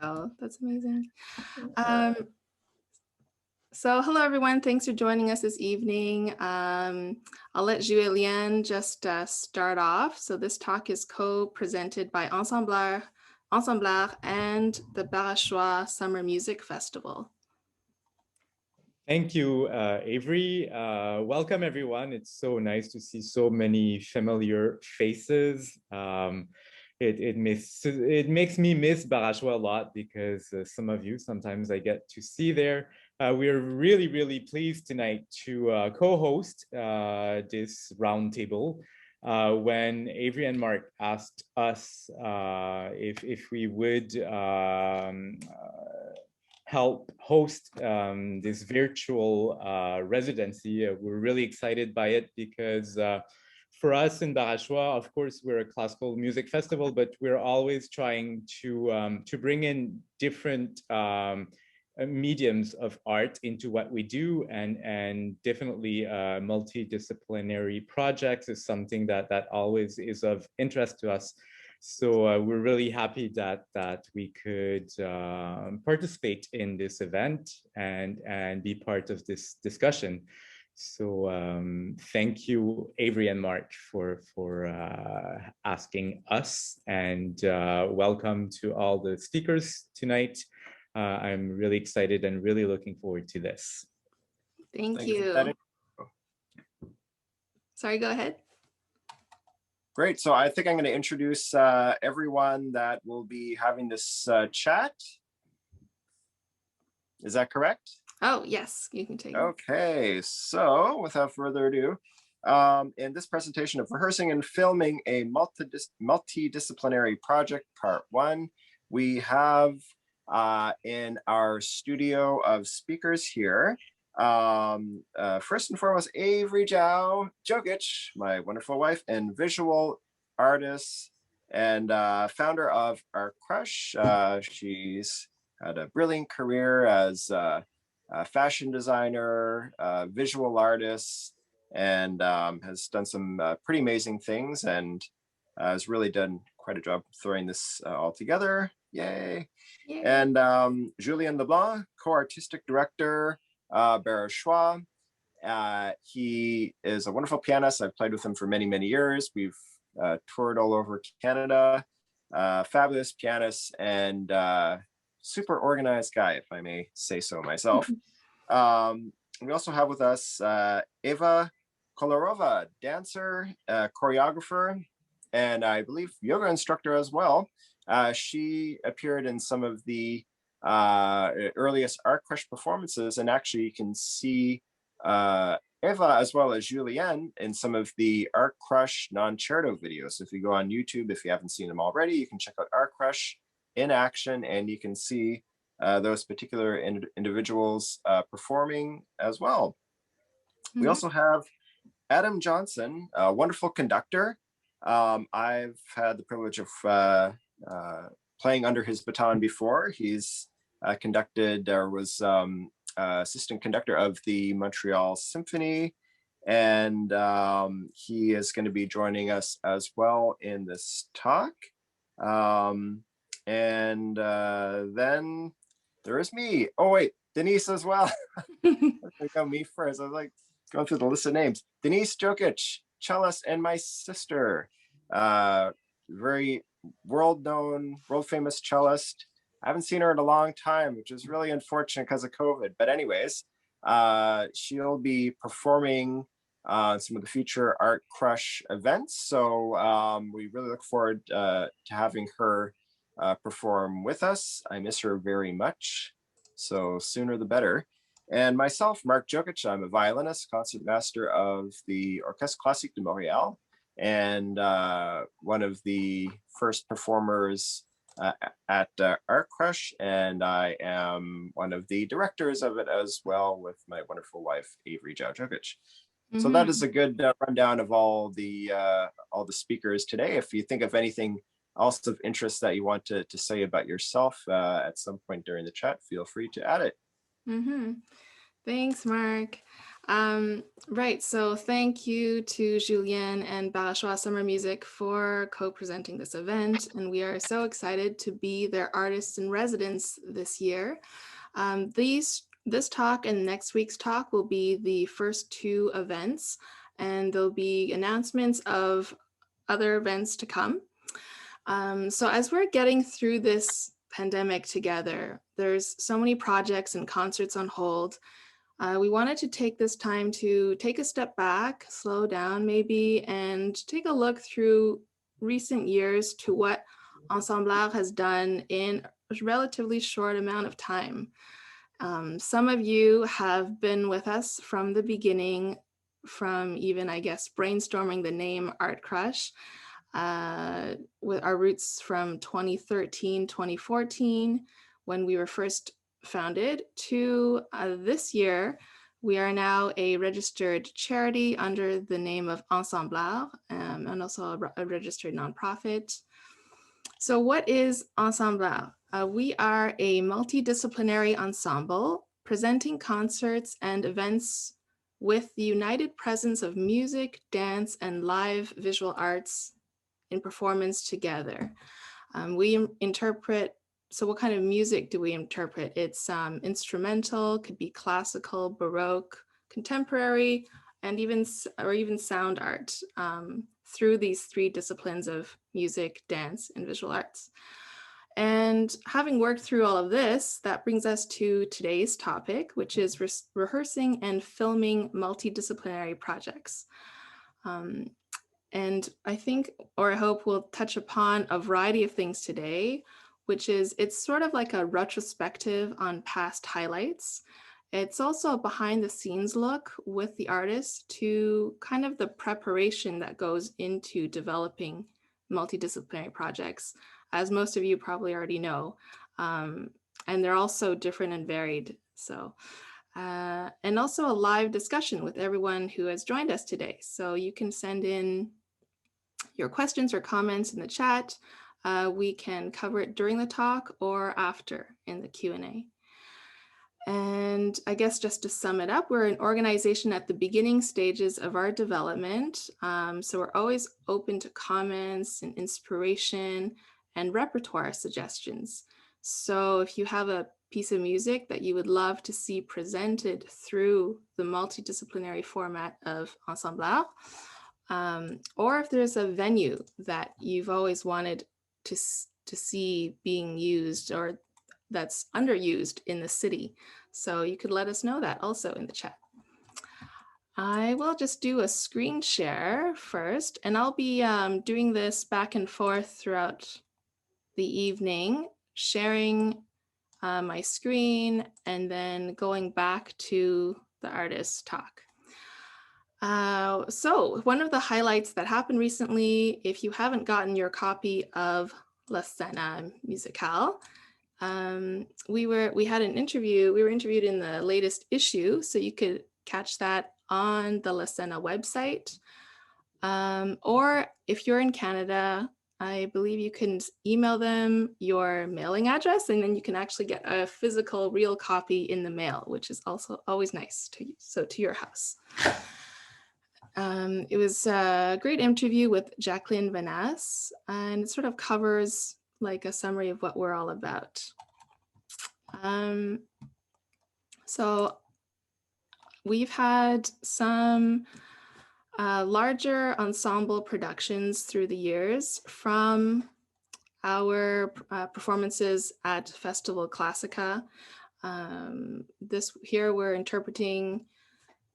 Oh, that's amazing. So hello, everyone. Thanks for joining us this evening. I'll let Julien just start off. So this talk is co-presented by Ensembl'arts and the Barachois Summer Music Festival. Thank you, Avery. Welcome, everyone. It's so nice to see so many familiar faces. It makes me miss Barachois a lot because some of you sometimes I get to see there. We're really pleased tonight to co-host this roundtable. When Avery and Marc asked us if we would help host this virtual residency. We're really excited by it because for us in Barachois, of course, we're a classical music festival, but we're always trying to bring in different mediums of art into what we do, and definitely multidisciplinary projects is something that always is of interest to us. So we're really happy that we could participate in this event and be part of this discussion. So thank you, Avery and Marc, for asking us, and welcome to all the speakers tonight. I'm really excited and really looking forward to this. Thank you. Sorry, go ahead. Great. So I think I'm going to introduce everyone that will be having this chat. Is that correct? Oh, yes, you can take it. Okay, so without further ado, in this presentation of Rehearsing and Filming a Multidisciplinary Project, Part 1, we have in our studio of speakers here, first and foremost, Avery Zhao, Djokic, my wonderful wife and visual artist and founder of Art Crush. She's had a brilliant career as a fashion designer, visual artist, and has done some pretty amazing things, and has really done quite a job throwing this all together. Yay. Yay. And Julien Leblanc, co-artistic director, Barachois. He is a wonderful pianist. I've played with him for many years. We've toured all over Canada. Fabulous pianist and super organized guy, if I may say so myself. We also have with us Eva Kolarova, dancer, choreographer, and I believe yoga instructor as well. She appeared in some of the earliest Art Crush performances, and actually you can see Eva as well as Julien in some of the Art Crush non-charito videos. If you go on YouTube, if you haven't seen them already, you can check out Art Crush in action, and you can see those particular individuals performing as well. Mm-hmm. We also have Adam Johnson, a wonderful conductor. I've had the privilege of playing under his baton before. He's conducted or was assistant conductor of the Montreal Symphony, and he is going to be joining us as well in this talk. And then there is me. Oh wait, Denise as well. I got me first. I was like going through the list of names. Denise Djokic, cellist, and my sister. Very world-known, world-famous cellist. I haven't seen her in a long time, which is really unfortunate because of COVID. But anyways, she'll be performing some of the future Art Crush events. So we really look forward to having her perform with us. I miss her very much, so sooner the better. And myself, Marc Djokic, I'm a violinist, concertmaster of the Orchestre Classique de Montréal, and one of the first performers at Art Crush, and I am one of the directors of it as well with my wonderful wife, Avery Zhao Djokic. Mm-hmm. So that is a good rundown of all the speakers today. If you think of anything else of interest that you want to say about yourself at some point during the chat, feel free to add it. Mm-hmm. Thanks, Marc. Right, so thank you to Julien and Barachois Summer Music for co-presenting this event, and we are so excited to be their artists in residence this year. This talk and next week's talk will be the first two events, and there'll be announcements of other events to come. So as we're getting through this pandemic together, there's so many projects and concerts on hold. We wanted to take this time to take a step back, slow down maybe, and take a look through recent years to what Ensembl'arts has done in a relatively short amount of time. Some of you have been with us from the beginning, from even, I guess, brainstorming the name Art Crush, with our roots from 2013, 2014, when we were first founded, to this year. We are now a registered charity under the name of Ensembl'arts, and also a registered nonprofit. So what is Ensembl'arts? We are a multidisciplinary ensemble presenting concerts and events with the united presence of music, dance, and live visual arts in performance together. We interpret, so what kind of music do we interpret? It's instrumental, could be classical, Baroque, contemporary, and even sound art, through these three disciplines of music, dance, and visual arts. And having worked through all of this, that brings us to today's topic, which is rehearsing and filming multidisciplinary projects. And I think, or I hope, we'll touch upon a variety of things today, which is, it's sort of like a retrospective on past highlights. It's also a behind the scenes look with the artist to kind of the preparation that goes into developing multidisciplinary projects, as most of you probably already know. And they're also different and varied. So, and also a live discussion with everyone who has joined us today. So you can send in your questions or comments in the chat. We can cover it during the talk or after in the Q&A. And I guess just to sum it up, we're an organization at the beginning stages of our development. So we're always open to comments and inspiration and repertoire suggestions. So if you have a piece of music that you would love to see presented through the multidisciplinary format of Ensembl'arts, or if there's a venue that you've always wanted to see being used or that's underused in the city. So you could let us know that also in the chat. I will just do a screen share first, and I'll be doing this back and forth throughout the evening, sharing my screen and then going back to the artist's talk. So one of the highlights that happened recently, if you haven't gotten your copy of La Scène Musicale, we had an interview, we were interviewed in the latest issue, so you could catch that on the La Scène website. Or if you're in Canada, I believe you can email them your mailing address, and then you can actually get a physical, real copy in the mail, which is also always nice to your house. It was a great interview with Jacqueline Vanasse, and it sort of covers like a summary of what we're all about. So we've had some larger ensemble productions through the years, from our performances at Festival Classica. Here we're interpreting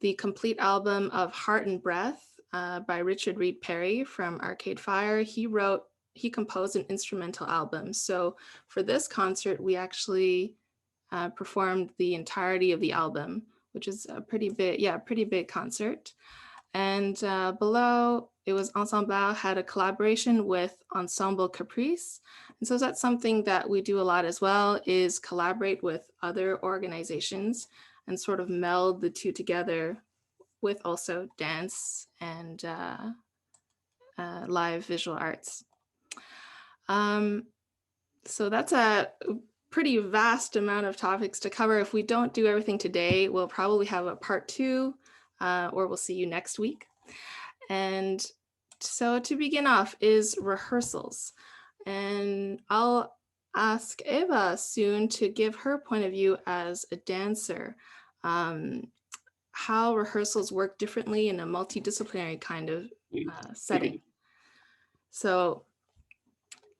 the complete album of Heart and Breath by Richard Reed Parry from Arcade Fire. He composed an instrumental album. So for this concert, we actually performed the entirety of the album, which is a pretty big concert. And below, it was Ensembl'arts had a collaboration with Ensemble Caprice. And so that's something that we do a lot as well, is collaborate with other organizations and sort of meld the two together with also dance and live visual arts. So that's a pretty vast amount of topics to cover. If we don't do everything today, we'll probably have a part 2 or we'll see you next week. And so to begin off is rehearsals. And I'll ask Eva soon to give her point of view as a dancer, how rehearsals work differently in a multidisciplinary kind of setting. So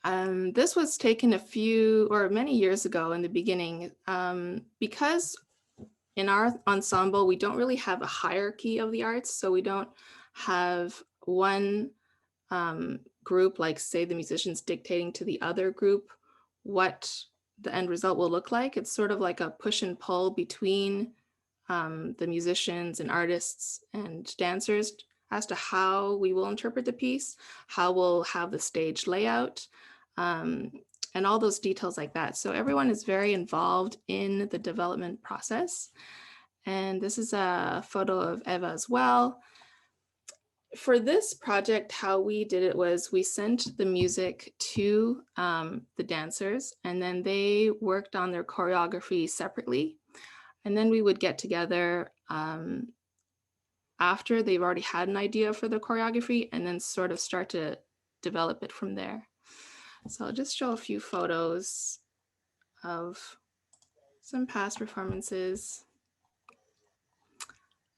this was taken many years ago in the beginning, because in our ensemble, we don't really have a hierarchy of the arts. So we don't have one group, like say the musicians dictating to the other group what the end result will look like. It's sort of like a push and pull between the musicians and artists and dancers as to how we will interpret the piece, how we'll have the stage layout, and all those details like that. So everyone is very involved in the development process. And this is a photo of Eva as well. For this project, how we did it was we sent the music to the dancers, and then they worked on their choreography separately. And then we would get together after they've already had an idea for the choreography, and then sort of start to develop it from there. So I'll just show a few photos of some past performances.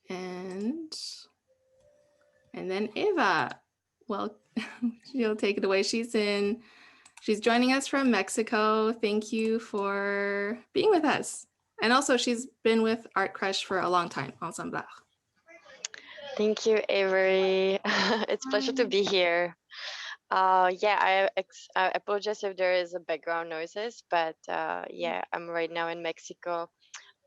And then Eva, well, she'll take it away. She's joining us from Mexico. Thank you for being with us. And also she's been with Art Crush for a long time, Ensembl'arts. Thank you, Avery. It's a pleasure to be here. Yeah, I apologize if there is a background noises, but yeah, I'm right now in Mexico,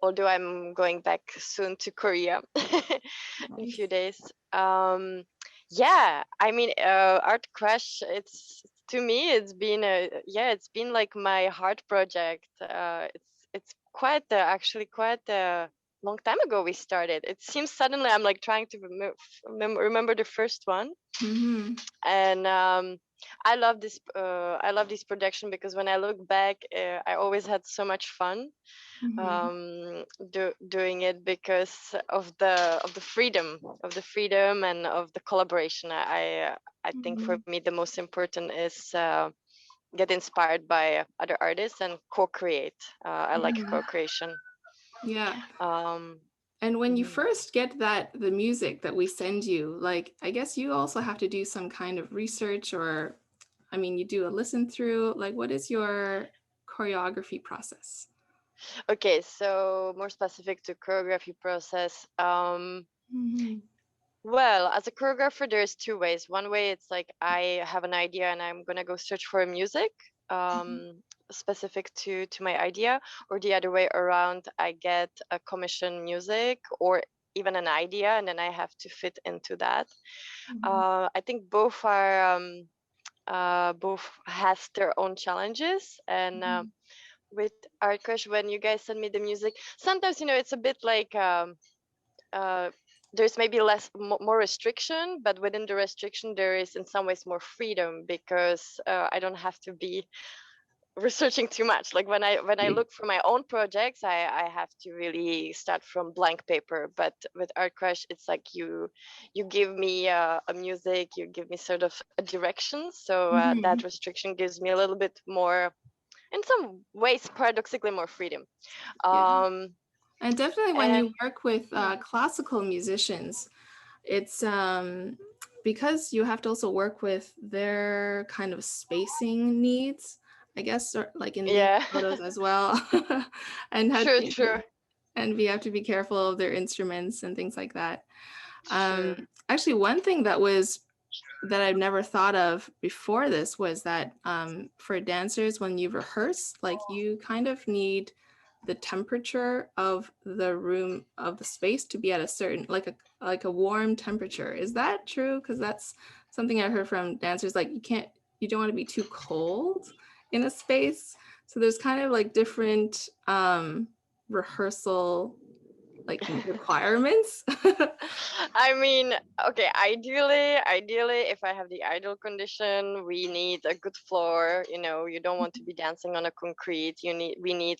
although I'm going back soon to Korea in a few days. Yeah, I mean, Art Crush, to me, it's been like my heart project. It's actually quite a long time ago we started. It seems suddenly I'm like trying to remember the first one. Mm-hmm. And I love this production because when I look back, I always had so much fun doing it because of the freedom and of the collaboration. I think for me the most important is get inspired by other artists and co-create. I like co-creation. Yeah. And when you first get the music that we send you, like, I guess you also have to do some kind of research, or, I mean, you do a listen through, like, what is your choreography process? Okay, so more specific to choreography process. Well, as a choreographer, there's two ways. One way, it's like I have an idea and I'm gonna go search for music specific to my idea, or the other way around, I get a commission music or even an idea, and then I have to fit into that. I think both are both has their own challenges, and with Art Crush, when you guys send me the music, sometimes it's a bit like there's maybe more restriction, but within the restriction there is in some ways more freedom, because I don't have to be researching too much. Like when I look for my own projects, I have to really start from blank paper. But with Art Crush, it's like you give me a music, you give me sort of a direction, so that restriction gives me a little bit more, in some ways, paradoxically, more freedom. And definitely when you work with classical musicians, it's because you have to also work with their kind of spacing needs, I guess, or like in these photos as well. And and we have to be careful of their instruments and things like that. Actually, one thing that I've never thought of before this was that for dancers, when you rehearse, like, you kind of need the temperature of the room, of the space, to be at a certain, like a warm temperature. Is that true? Because that's something I heard from dancers, like you don't want to be too cold in a space. So there's kind of like different rehearsal like requirements. I mean, okay, ideally, if I have the ideal condition, we need a good floor. You don't want to be dancing on a concrete. We need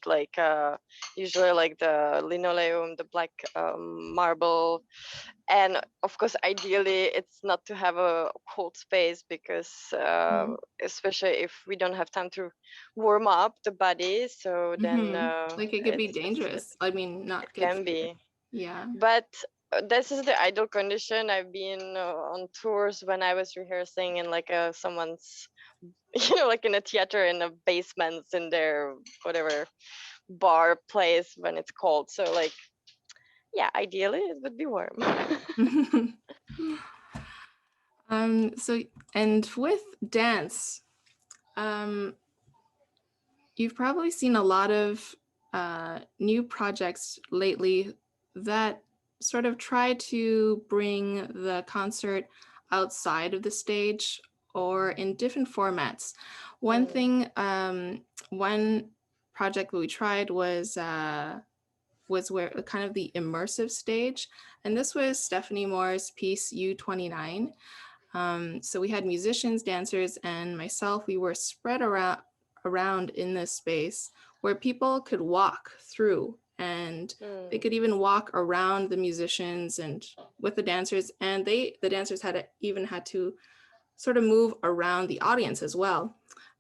usually like the linoleum, the black marble, And of course, ideally, it's not to have a cold space because especially if we don't have time to warm up the body, so then like it could be dangerous. I mean, not it good can for you. be. Yeah. But this is the ideal condition. I've been on tours when I was rehearsing in like someone's, like in a theater in a basement in their whatever bar place when it's cold. So like, yeah, ideally it would be warm. So, and with dance, you've probably seen a lot of new projects lately that sort of try to bring the concert outside of the stage or in different formats. One thing, one project that we tried was where kind of the immersive stage, and this was Stephanie Moore's piece U29. So we had musicians, dancers, and myself. We were spread around in this space where people could walk through, and they could even walk around the musicians and with the dancers, and the dancers even had to sort of move around the audience as well.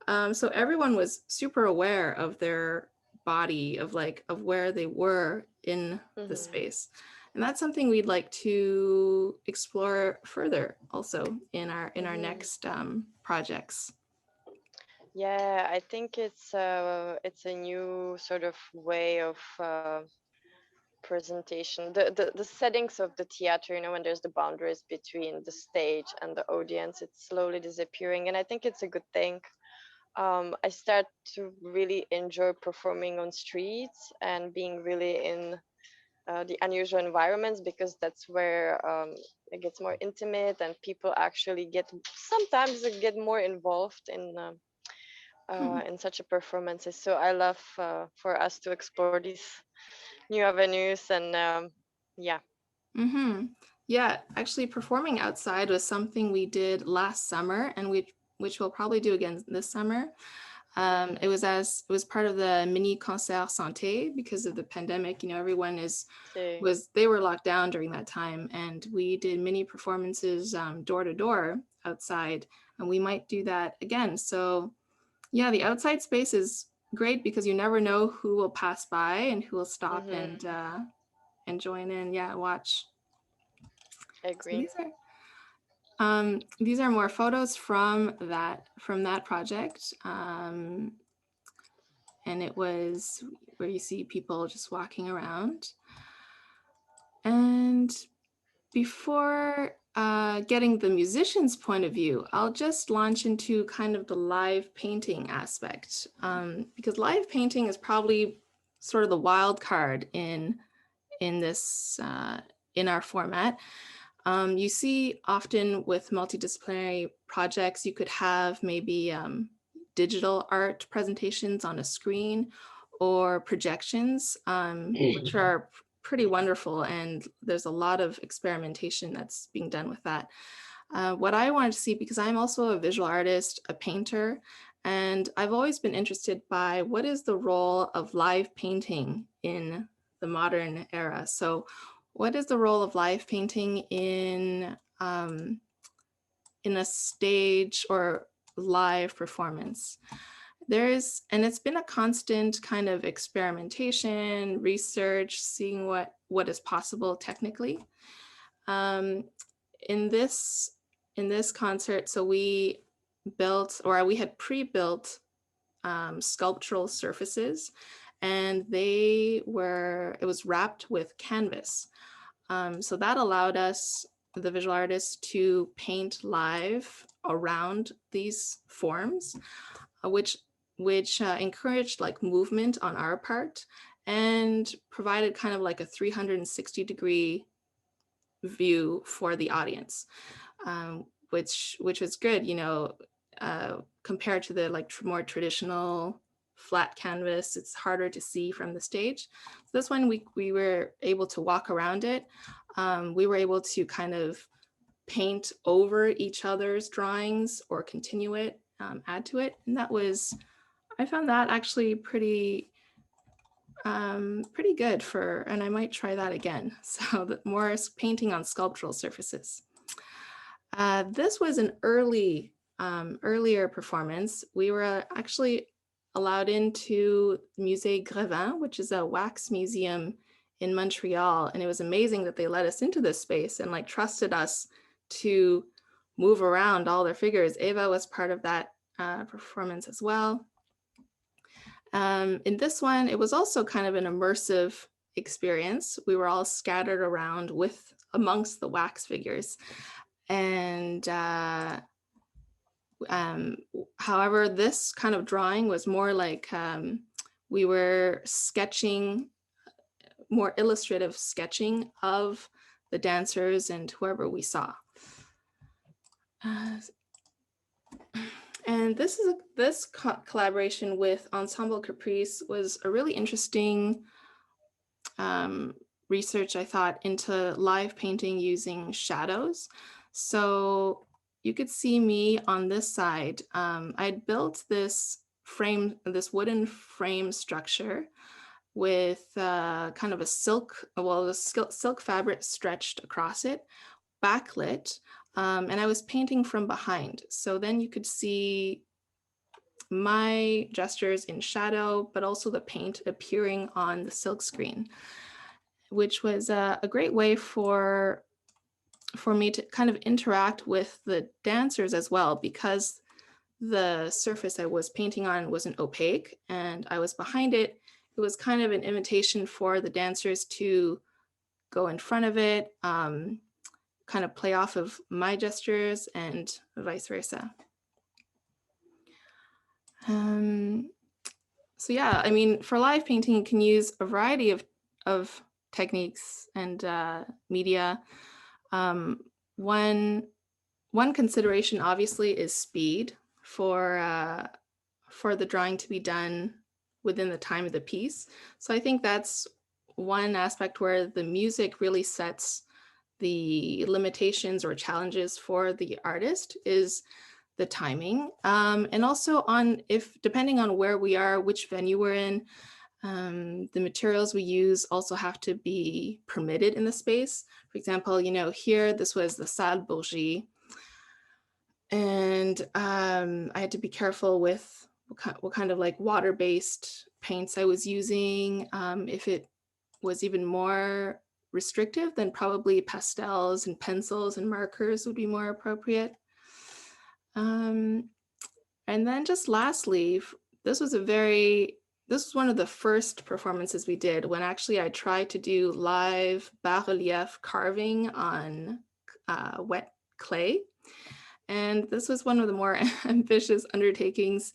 So everyone was super aware of their body, of where they were in the space. And that's something we'd like to explore further also in our next projects. Yeah, I think it's a new sort of way of presentation. The settings of the theater, when there's the boundaries between the stage and the audience, it's slowly disappearing, and I think it's a good thing. I start to really enjoy performing on streets and being really in the unusual environments, because that's where it gets more intimate and people actually sometimes get more involved in such a performances. So I love for us to explore these new avenues, and yeah. Yeah, actually performing outside was something we did last summer, and which we'll probably do again this summer. It was part of the mini concert santé because of the pandemic. Everyone they were locked down during that time, and we did mini performances door to door outside, and we might do that again. So yeah, the outside space is great because you never know who will pass by and who will stop and join in. Yeah, watch. I agree. So these are more photos from that project. And it was where you see people just walking around. And before getting the musician's point of view, I'll just launch into kind of the live painting aspect, because live painting is probably sort of the wild card in this in our format. You see often with multidisciplinary projects, you could have maybe digital art presentations on a screen or projections, which are pretty wonderful. And there's a lot of experimentation that's being done with that. What I wanted to see, because I'm also a visual artist, a painter, and I've always been interested by what is the role of live painting in the modern era. So what is the role of live painting in a stage or live performance? And it's been a constant kind of experimentation, research, seeing what is possible technically. In this concert, so we had pre-built sculptural surfaces, and it was wrapped with canvas. So that allowed us, the visual artists, to paint live around these forms, which encouraged like movement on our part and provided kind of like a 360-degree view for the audience, which was good, compared to the more traditional flat canvas. It's harder to see from the stage. So this one we were able to walk around it. We were able to kind of paint over each other's drawings or continue it, add to it. And I found that actually pretty pretty good and I might try that again. So more painting on sculptural surfaces. This was an earlier performance. We were actually allowed into Musée Grévin, which is a wax museum in Montreal. And it was amazing that they let us into this space and like trusted us to move around all their figures. Eva was part of that performance as well. In this one, it was also kind of an immersive experience. We were all scattered around amongst the wax figures. And however, this kind of drawing was more like we were sketching, more illustrative sketching of the dancers and whoever we saw. And this collaboration with Ensemble Caprice was a really interesting research, I thought, into live painting using shadows. So you could see me on this side. I'd built this wooden frame structure with kind of a silk fabric stretched across it, backlit, and I was painting from behind. So then you could see my gestures in shadow, but also the paint appearing on the silk screen, which was a great way for me to kind of interact with the dancers as well, because the surface I was painting on wasn't opaque and I was behind it. It was kind of an invitation for the dancers to go in front of it, kind of play off of my gestures and vice versa. So yeah, I mean, for live painting, you can use a variety of techniques and media. One consideration obviously is speed for the drawing to be done within the time of the piece. So I think that's one aspect where the music really sets the limitations or challenges for the artist, is the timing. And also depending on where we are, which venue we're in, the materials we use also have to be permitted in the space. For example, here, this was the Salle Bourgie. And I had to be careful with what kind of like water-based paints I was using. If it was even more restrictive, then probably pastels and pencils and markers would be more appropriate. And then just lastly, this was one of the first performances we did when actually I tried to do live bas-relief carving on wet clay. And this was one of the more ambitious undertakings.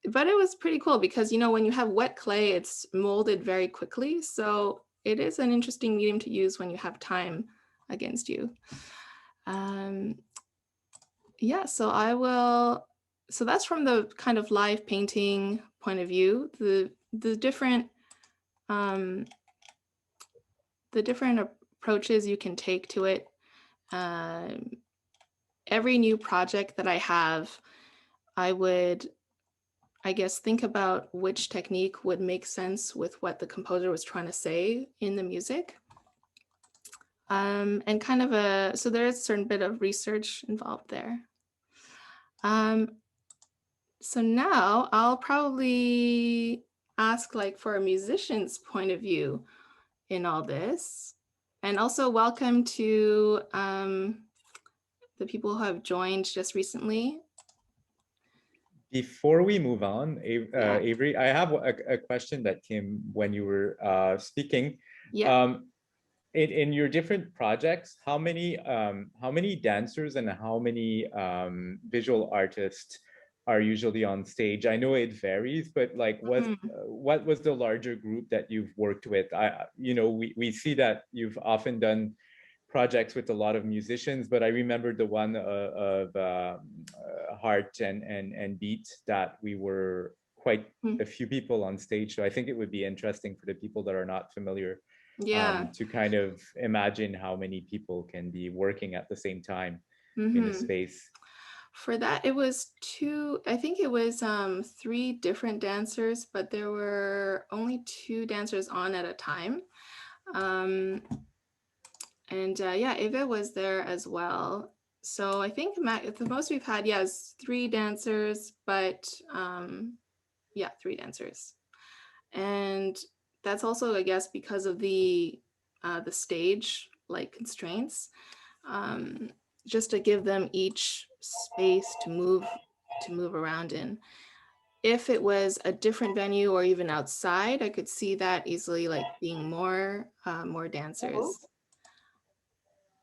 But it was pretty cool because, when you have wet clay, it's molded very quickly. So it is an interesting medium to use when you have time against you. Yeah, so that's from the kind of live painting point of view. The different approaches you can take to it. Every new project that I have, I would, I guess, think about which technique would make sense with what the composer was trying to say in the music. And kind of so there is a certain bit of research involved there. So now I'll probably ask for a musician's point of view in all this. And also welcome to the people who have joined just recently. Before we move on, Avery, I have a question that came when you were speaking. Yeah. In your different projects, how many dancers and how many visual artists are usually on stage? I know it varies, but what was the larger group that you've worked with? We see that you've often done projects with a lot of musicians, but I remember the one of Heart and Beat that we were quite a few people on stage. So I think it would be interesting for the people that are not familiar, to kind of imagine how many people can be working at the same time in a space. For that, it was I think it was 3 different dancers, but there were only 2 dancers on at a time. And yeah, Eva was there as well. So I think the most we've had, yeah, is 3 dancers, but yeah, 3 dancers. And that's also, I guess, because of the stage like constraints, just to give them each space to move around in. If it was a different venue or even outside, I could see that easily like being more dancers.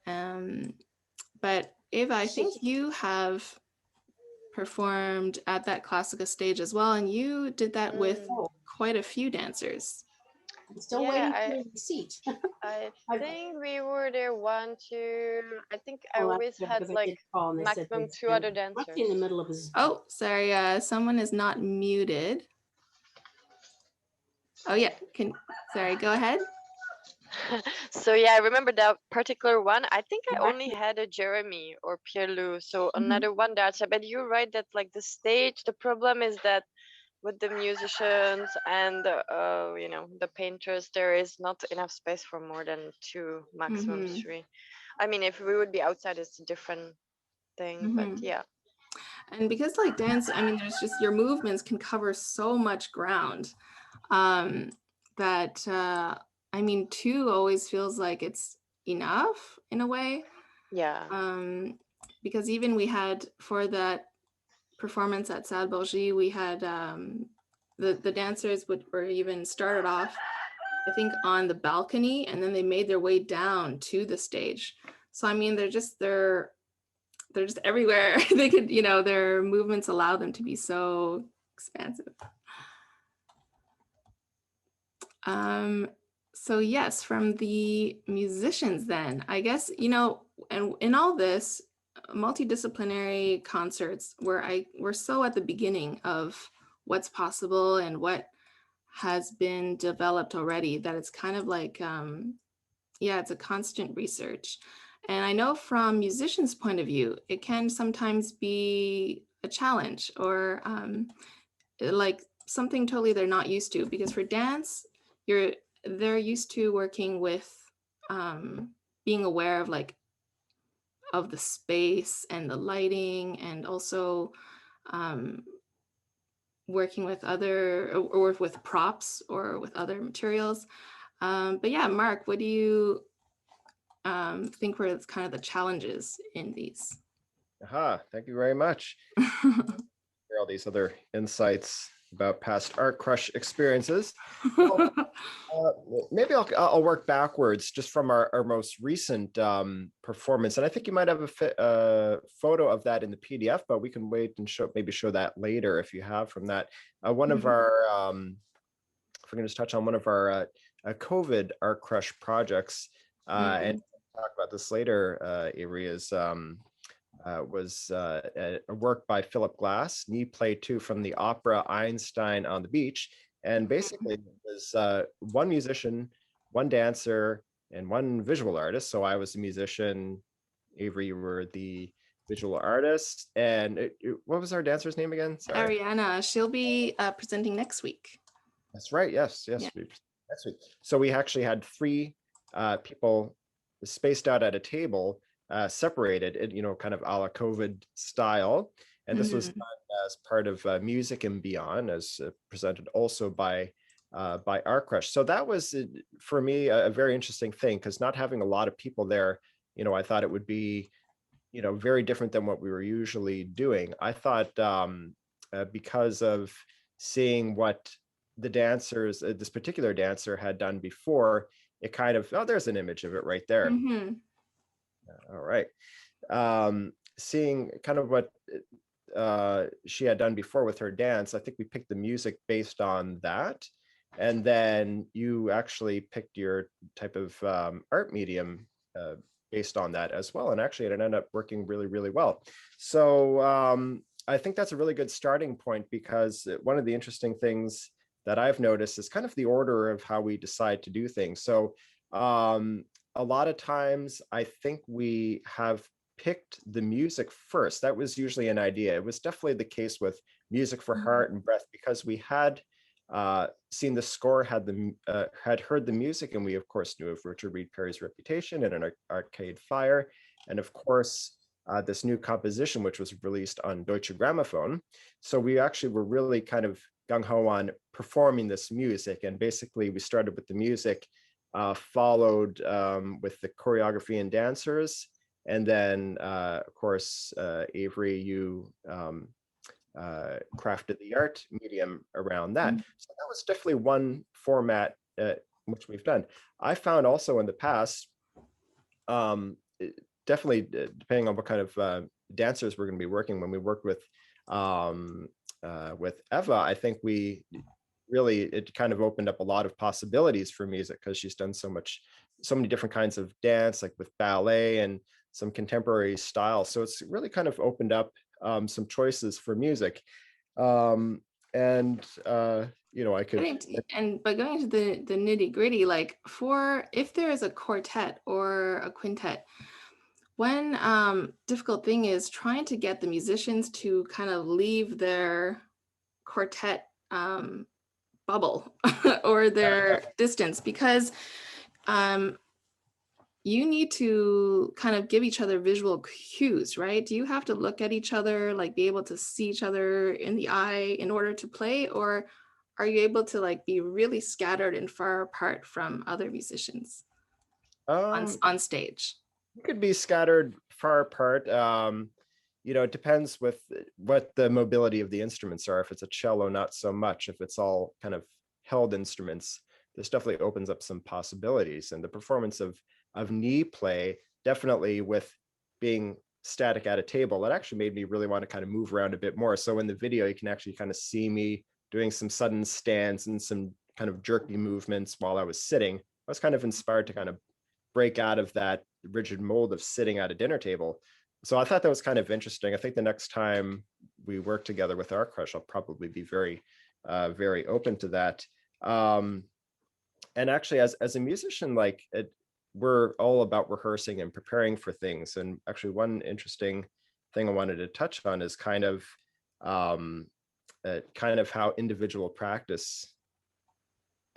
But Eva, I think you have performed at that Classica stage as well, and you did that with quite a few dancers. I'm still waiting for a receipt. I think we were there 1, 2. I think I always had like maximum 2 other dancers. In the middle of his... Oh, sorry, someone is not muted. Oh yeah, sorry, go ahead. So yeah, I remember that particular one. I think I only had a Jeremy or Pierre-Lou, so another one dancer. But you're right that like the stage, the problem is that with the musicians and you know, the painters, there is not enough space for more than 2, maximum 3. I mean, if we would be outside, it's a different thing, but yeah. And because like dance, I mean, there's just your movements can cover so much ground that I mean, 2 always feels like it's enough in a way. Yeah. Because even we had for that performance at Salle Bourgie, we had the dancers were even started off, I think, on the balcony, and then they made their way down to the stage. So I mean, they're just everywhere. They could, you know, their movements allow them to be so expansive. So yes, from the musicians then, I guess, you know, and in all this, multidisciplinary concerts we're so at the beginning of what's possible and what has been developed already that it's kind of like, yeah, it's a constant research. And I know from musicians' point of view, it can sometimes be a challenge or like something totally they're not used to, because for dance, they're used to working with being aware of like of the space and the lighting, and also working with other or with props or with other materials. But yeah, Marc, what do you think were kind of the challenges in these? Thank you very much. All these other insights about past Art Crush experiences. Well, maybe I'll work backwards just from our most recent performance, and I think you might have a photo of that in the PDF, but we can wait and maybe show that later if you have from that. One of our, if we're going to just touch on one of our COVID Art Crush projects, and talk about this later, Avery, is was a work by Philip Glass, Knee Play 2 from the opera Einstein on the Beach. And basically it was one musician, one dancer, and one visual artist. So I was a musician, Avery, you were the visual artist. And what was our dancer's name again? Sorry. Ariana, she'll be presenting next week. That's right, yes, yeah. Next week. So we actually had 3 people spaced out at a table, separated, you know, kind of a la COVID style. And this was done as part of Music and Beyond, as presented also by Art Crush. So that was, for me, a very interesting thing, because not having a lot of people there, you know, I thought it would be, you know, very different than what we were usually doing. I thought because of seeing what the dancers, this particular dancer had done before, it kind of, oh, there's an image of it right there. All right. Seeing kind of what she had done before with her dance, I think we picked the music based on that. And then you actually picked your type of art medium based on that as well. And actually it ended up working really, really well. So I think that's a really good starting point, because one of the interesting things that I've noticed is kind of the order of how we decide to do things. So a lot of times I think we have picked the music first. That was usually an idea. It was definitely the case with Music for Heart and Breath, because we had seen the score, had heard the music, and we of course knew of Richard Reed Parry's Reputation and an Arcade Fire, and of course this new composition, which was released on Deutsche Grammophon. So we actually were really kind of gung-ho on performing this music, and basically we started with the music, followed with the choreography and dancers, and then of course Avery, you crafted the art medium around that. So that was definitely one format which we've done. I found also in the past, definitely depending on what kind of dancers we're going to be working, when we worked with Eva, I think it kind of opened up a lot of possibilities for music, because she's done so many different kinds of dance, like with ballet and some contemporary style. So it's really kind of opened up some choices for music. I could. But going to the nitty gritty, like if there is a quartet or a quintet, one difficult thing is trying to get the musicians to kind of leave their quartet bubble or their distance, because you need to kind of give each other visual cues, right? Do you have to look at each other, like be able to see each other in the eye in order to play, or are you able to like be really scattered and far apart from other musicians on stage? You could be scattered far apart. It depends with what the mobility of the instruments are. If it's a cello, not so much. If it's all kind of held instruments, this definitely opens up some possibilities. And the performance of knee play, definitely with being static at a table, it actually made me really want to kind of move around a bit more. So in the video, you can actually kind of see me doing some sudden stands and some kind of jerky movements while I was sitting. I was kind of inspired to kind of break out of that rigid mold of sitting at a dinner table. So I thought that was kind of interesting. I think the next time we work together with our crush, I'll probably be very, very open to that. And actually, as a musician, we're all about rehearsing and preparing for things. And actually, one interesting thing I wanted to touch on is kind of how individual practice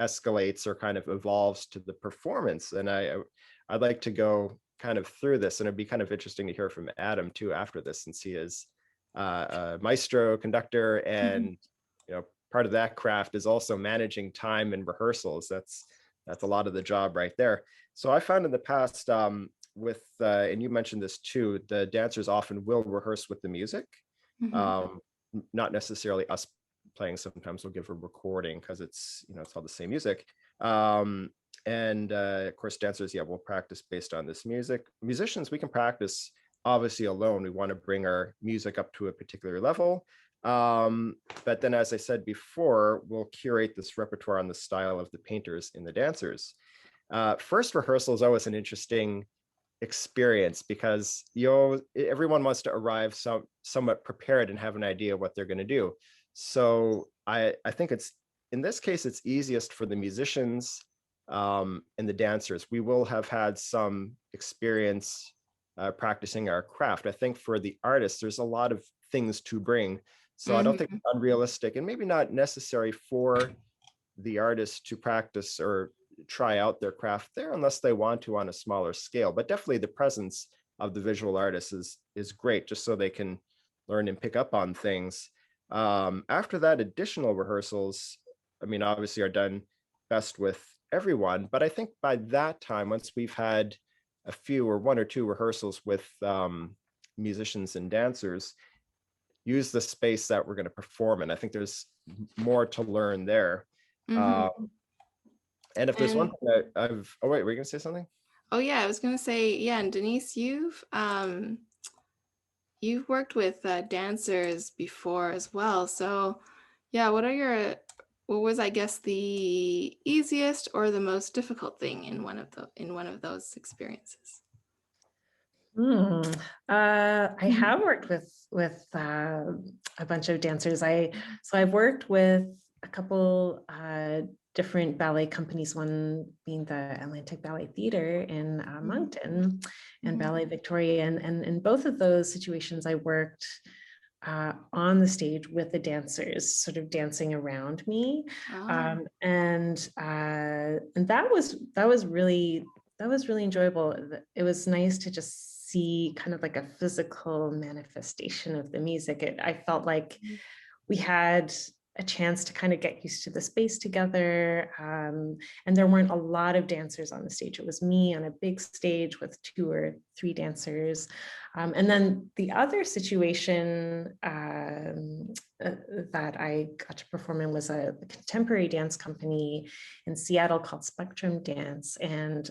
escalates or kind of evolves to the performance. And I'd like to go kind of through this, and it'd be kind of interesting to hear from Adam too after this, since he is a maestro conductor, and part of that craft is also managing time and rehearsals. That's a lot of the job right there. So I found in the past and you mentioned this too, the dancers often will rehearse with the music, not necessarily us playing. Sometimes we'll give a recording because it's all the same music. And of course, dancers, we'll practice based on this music. Musicians, we can practice obviously alone. We want to bring our music up to a particular level. But then, as I said before, we'll curate this repertoire on the style of the painters and the dancers. First rehearsal is always an interesting experience, because everyone wants to arrive somewhat prepared and have an idea of what they're going to do. So I think in this case, it's easiest for the musicians and the dancers. We will have had some experience practicing our craft. I think for the artists, there's a lot of things to bring. So I don't think it's unrealistic, and maybe not necessary for the artists to practice or try out their craft there unless they want to on a smaller scale. But definitely the presence of the visual artist is great, just so they can learn and pick up on things. After that, additional rehearsals, obviously are done best with everyone. But I think by that time, once we've had a few or one or two rehearsals with musicians and dancers, use the space that we're going to perform in. I think there's more to learn there. And if there's one thing that oh wait, were you going to say something? Oh yeah, I was going to say, and Denise, you've worked with dancers before as well. So what was, I guess, the easiest or the most difficult thing in one of those experiences? I have worked with a bunch of dancers. So I've worked with a couple different ballet companies, one being the Atlantic Ballet Theatre in Moncton and Ballet Victoria. And in both of those situations, I worked on the stage with the dancers, sort of dancing around me. And that was really enjoyable. It was nice to just see kind of like a physical manifestation of the music. I felt like we had a chance to kind of get used to the space together. And there weren't a lot of dancers on the stage. It was me on a big stage with 2 or 3 dancers. And then the other situation that I got to perform in was a contemporary dance company in Seattle called Spectrum Dance. And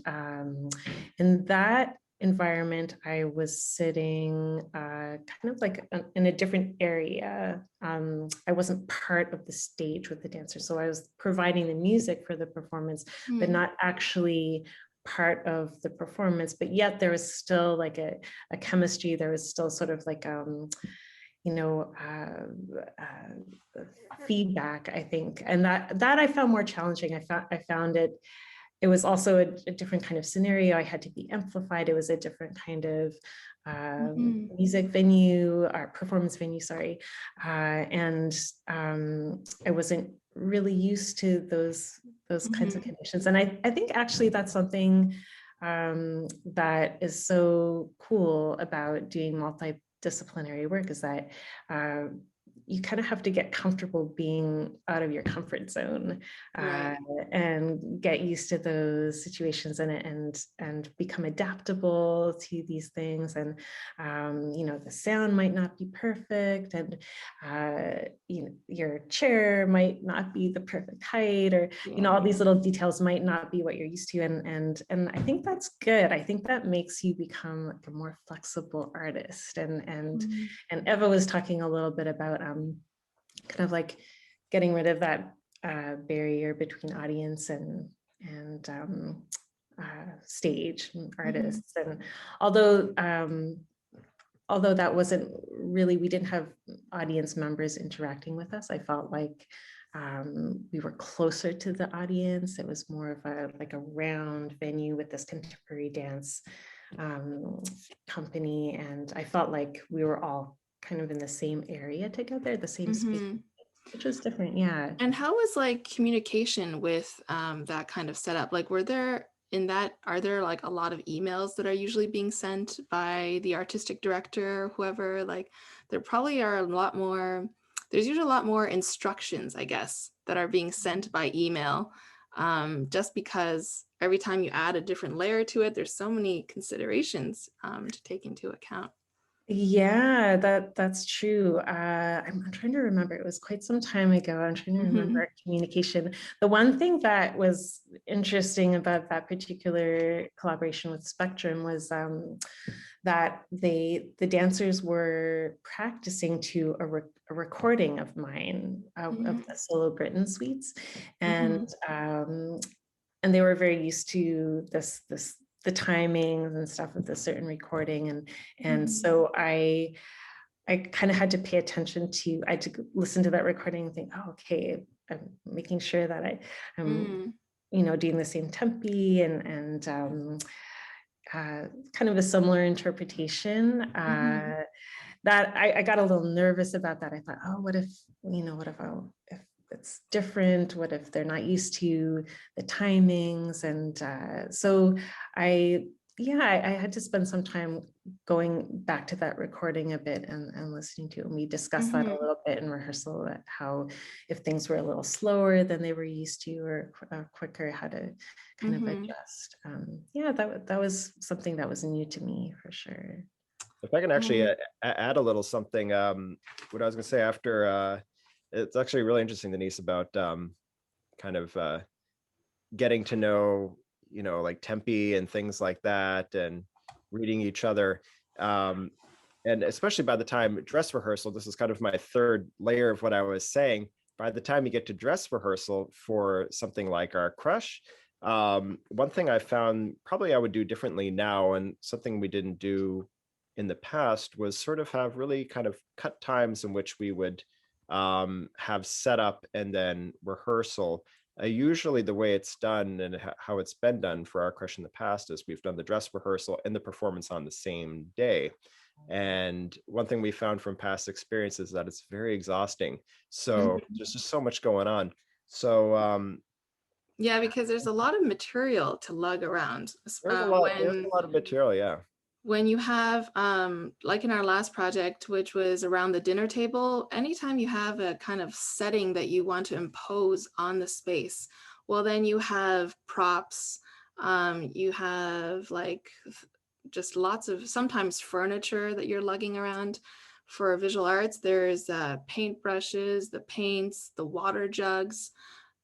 in that environment, I was sitting kind of like in a different area. I wasn't part of the stage with the dancers, so I was providing the music for the performance, but not actually part of the performance. But yet there was still like a chemistry. There was still sort of like feedback, I think, and that I found more challenging. I found it was also a different kind of scenario. I had to be amplified. It was a different kind of music venue, or performance venue, sorry. And I wasn't really used to those kinds of conditions. And I think actually that's something that is so cool about doing multidisciplinary work, is that you kind of have to get comfortable being out of your comfort zone, and get used to those situations and become adaptable to these things. And the sound might not be perfect, and your chair might not be the perfect height, or all these little details might not be what you're used to. And I think that's good. I think that makes you become like a more flexible artist. And Eva was talking a little bit about kind of like getting rid of that barrier between audience and stage artists. And although that wasn't really, we didn't have audience members interacting with us, I felt like we were closer to the audience. It was more of a round venue with this contemporary dance company, and I felt like we were all kind of in the same area together, the same space, which was different. Yeah. And how was like communication with that kind of setup? Like, are there like a lot of emails that are usually being sent by the artistic director or whoever? Like, there probably are there's usually a lot more instructions, I guess, that are being sent by email, just because every time you add a different layer to it, there's so many considerations to take into account. Yeah, that's true. I'm trying to remember. It was quite some time ago. I'm trying to remember our communication. The one thing that was interesting about that particular collaboration with Spectrum was that the dancers were practicing to a recording of mine of the Solo Britain suites, and they were very used to the timings and stuff of the certain recording, and so I kind of had to pay attention to, I had to listen to that recording and think, oh, okay, I'm making sure that I'm doing the same tempi and kind of a similar interpretation. That I got a little nervous about that. I thought, oh, what if it's different? What if they're not used to the timings? And so I had to spend some time going back to that recording a bit and listening to it. And we discussed that a little bit in rehearsal, at how if things were a little slower than they were used to, or quicker, how to kind of adjust. That was something that was new to me for sure. If I can actually add a little something, what I was going to say after, it's actually really interesting, Denise, about kind of getting to know, like tempi and things like that, and reading each other. And especially by the time dress rehearsal, this is kind of my third layer of what I was saying. By the time you get to dress rehearsal for something like our Crush, one thing I found probably I would do differently now, and something we didn't do in the past, was sort of have really kind of cut times in which we would have setup and then rehearsal. Usually the way it's done and how it's been done for our crush in the past is we've done the dress rehearsal and the performance on the same day. And one thing we found from past experience is that it's very exhausting. So there's just so much going on. So yeah, because there's a lot of material to lug around. there's a lot of material, yeah. When you have, like in our last project, which was around the dinner table, anytime you have a kind of setting that you want to impose on the space, well, then you have props, you have like just lots of sometimes furniture that you're lugging around. For visual arts, there's paint brushes, the paints, the water jugs,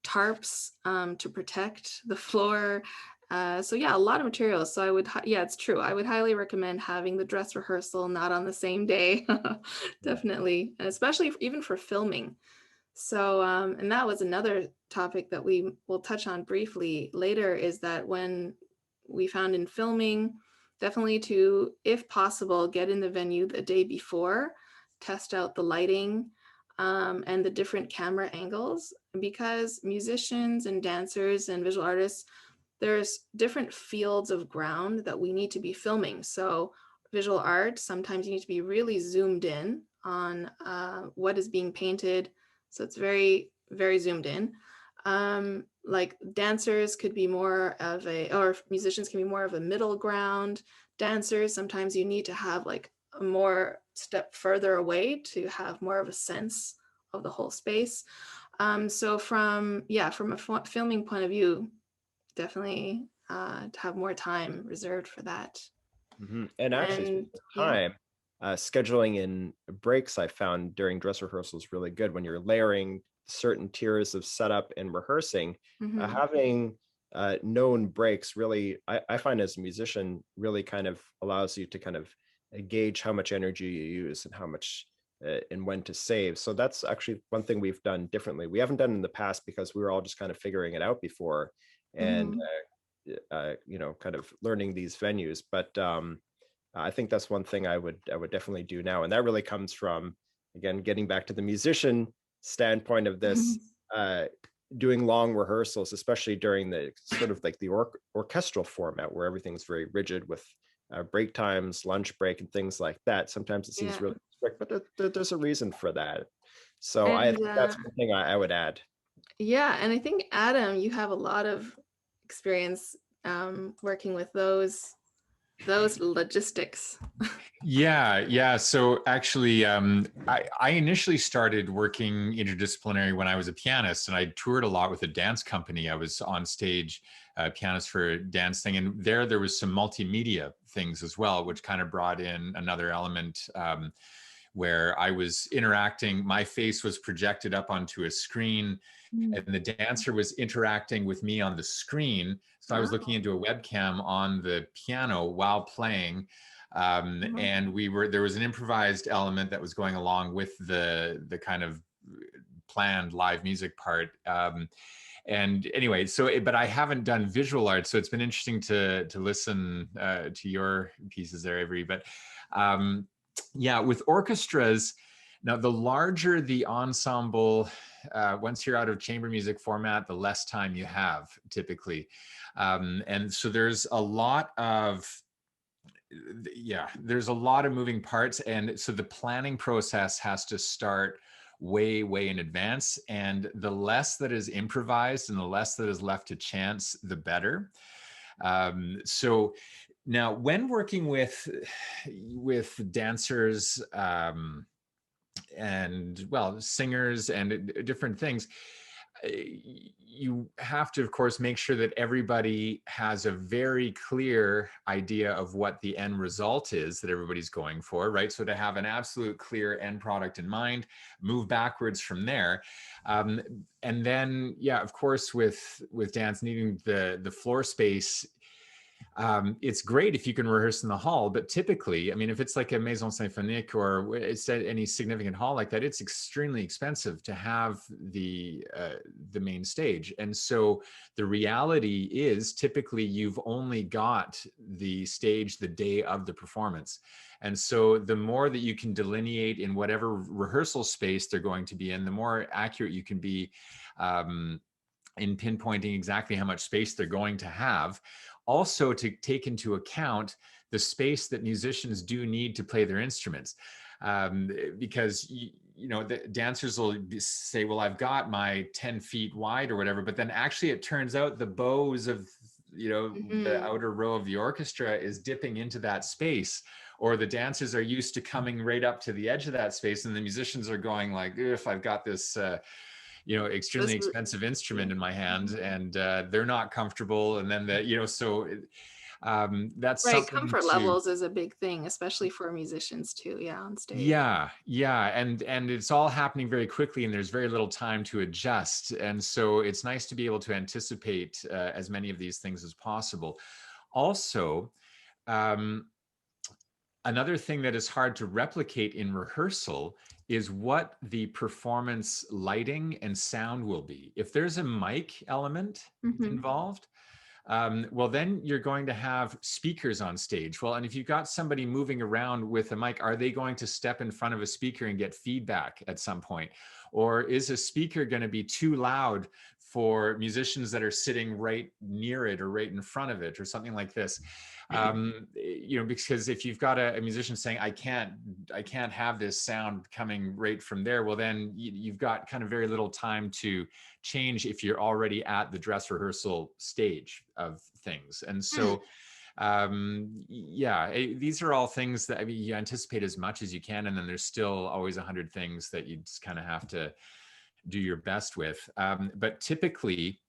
tarps to protect the floor. So yeah, a lot of materials. So I would, yeah, it's true. I would highly recommend having the dress rehearsal not on the same day, definitely, and especially even for filming. So, and that was another topic that we will touch on briefly later, is that when we found in filming, definitely to, if possible, get in the venue the day before, test out the lighting and the different camera angles, because musicians and dancers and visual artists, there's different fields of ground that we need to be filming. So visual art, sometimes you need to be really zoomed in on what is being painted. So it's very, very zoomed in. Like dancers could be more of or musicians can be more of a middle ground. Dancers, sometimes you need to have like a more step further away to have more of a sense of the whole space. So from a filming point of view, definitely to have more time reserved for that. And actually, time, scheduling in breaks I found during dress rehearsals really good. When you're layering certain tiers of setup and rehearsing, having known breaks really, I find as a musician, really kind of allows you to kind of gauge how much energy you use and how much and when to save. So that's actually one thing we've done differently. We haven't done in the past because we were all just kind of figuring it out before and you know, kind of learning these venues. But I think that's one thing I would definitely do now, and that really comes from, again, getting back to the musician standpoint of this, doing long rehearsals, especially during the sort of like the orchestral format where everything's very rigid with break times, lunch break, and things like that. Sometimes it seems really strict, but there's a reason for that. So I think that's one thing I would add. Yeah, and I think, Adam, you have a lot of experience working with those logistics. Yeah. So actually, I initially started working interdisciplinary when I was a pianist, and I toured a lot with a dance company. I was on stage, pianist for a dance thing, and there was some multimedia things as well, which kind of brought in another element where I was interacting. My face was projected up onto a screen, and the dancer was interacting with me on the screen. So I was looking into a webcam on the piano while playing. And there was an improvised element that was going along with the kind of planned live music part. And anyway, but I haven't done visual art, so it's been interesting to listen to your pieces there, Avery. But yeah, with orchestras, now the larger the ensemble, once you're out of chamber music format, the less time you have typically. And so there's a lot of moving parts. And so the planning process has to start way in advance. And the less that is improvised and the less that is left to chance, the better. So now when working with dancers and singers and different things, you have to, of course, make sure that everybody has a very clear idea of what the end result is that everybody's going for, right? So to have an absolute clear end product in mind, move backwards from there. And then, of course, with dance needing the floor space, it's great if you can rehearse in the hall, but typically, I mean, if it's like a Maison Symphonique or it's at any significant hall like that, it's extremely expensive to have the main stage. And so the reality is typically you've only got the stage the day of the performance. And so the more that you can delineate in whatever rehearsal space they're going to be in, the more accurate you can be in pinpointing exactly how much space they're going to have. Also to take into account the space that musicians do need to play their instruments. Because you know, the dancers will say, well, I've got my 10 feet wide or whatever, but then actually it turns out the bows of, you know, the outer row of the orchestra is dipping into that space, or the dancers are used to coming right up to the edge of that space, and the musicians are going like, if I've got this you know, extremely expensive instrument in my hand, and they're not comfortable, and then the, you know, so that's right. something Comfort to, levels is a big thing, especially for musicians too. Yeah, on stage. yeah, and it's all happening very quickly, and there's very little time to adjust, and so it's nice to be able to anticipate as many of these things as possible. Also, another thing that is hard to replicate in rehearsal is what the performance lighting and sound will be. If there's a mic element involved, well, then you're going to have speakers on stage. Well, and if you've got somebody moving around with a mic, are they going to step in front of a speaker and get feedback at some point? Or is a speaker going to be too loud for musicians that are sitting right near it or right in front of it or something like this? You know, because if you've got a musician saying, I can't have this sound coming right from there, well, then you've got kind of very little time to change if you're already at the dress rehearsal stage of things. And so, yeah, these are all things that, I mean, you anticipate as much as you can, and then there's still always 100 things that you just kind of have to do your best with. But typically,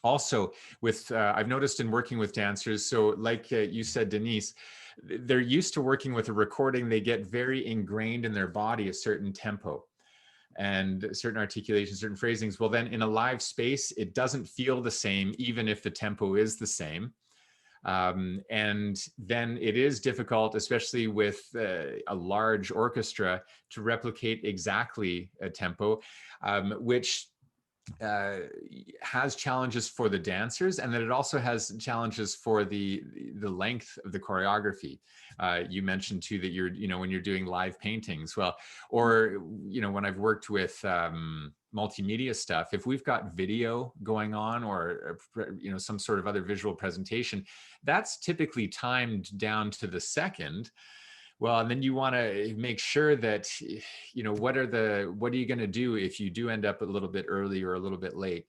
also with, I've noticed in working with dancers, so like you said, Denise, they're used to working with a recording, they get very ingrained in their body a certain tempo and certain articulations, certain phrasings. Well, then in a live space, it doesn't feel the same, even if the tempo is the same. And then it is difficult, especially with a large orchestra, to replicate exactly a tempo, which has challenges for the dancers, and that it also has challenges for the length of the choreography. You mentioned too that you're, you know, when you're doing live paintings, well, or, you know, when I've worked with multimedia stuff, if we've got video going on, or, you know, some sort of other visual presentation, that's typically timed down to the second. Well, and then you want to make sure that, you know, what are you going to do if you do end up a little bit early or a little bit late?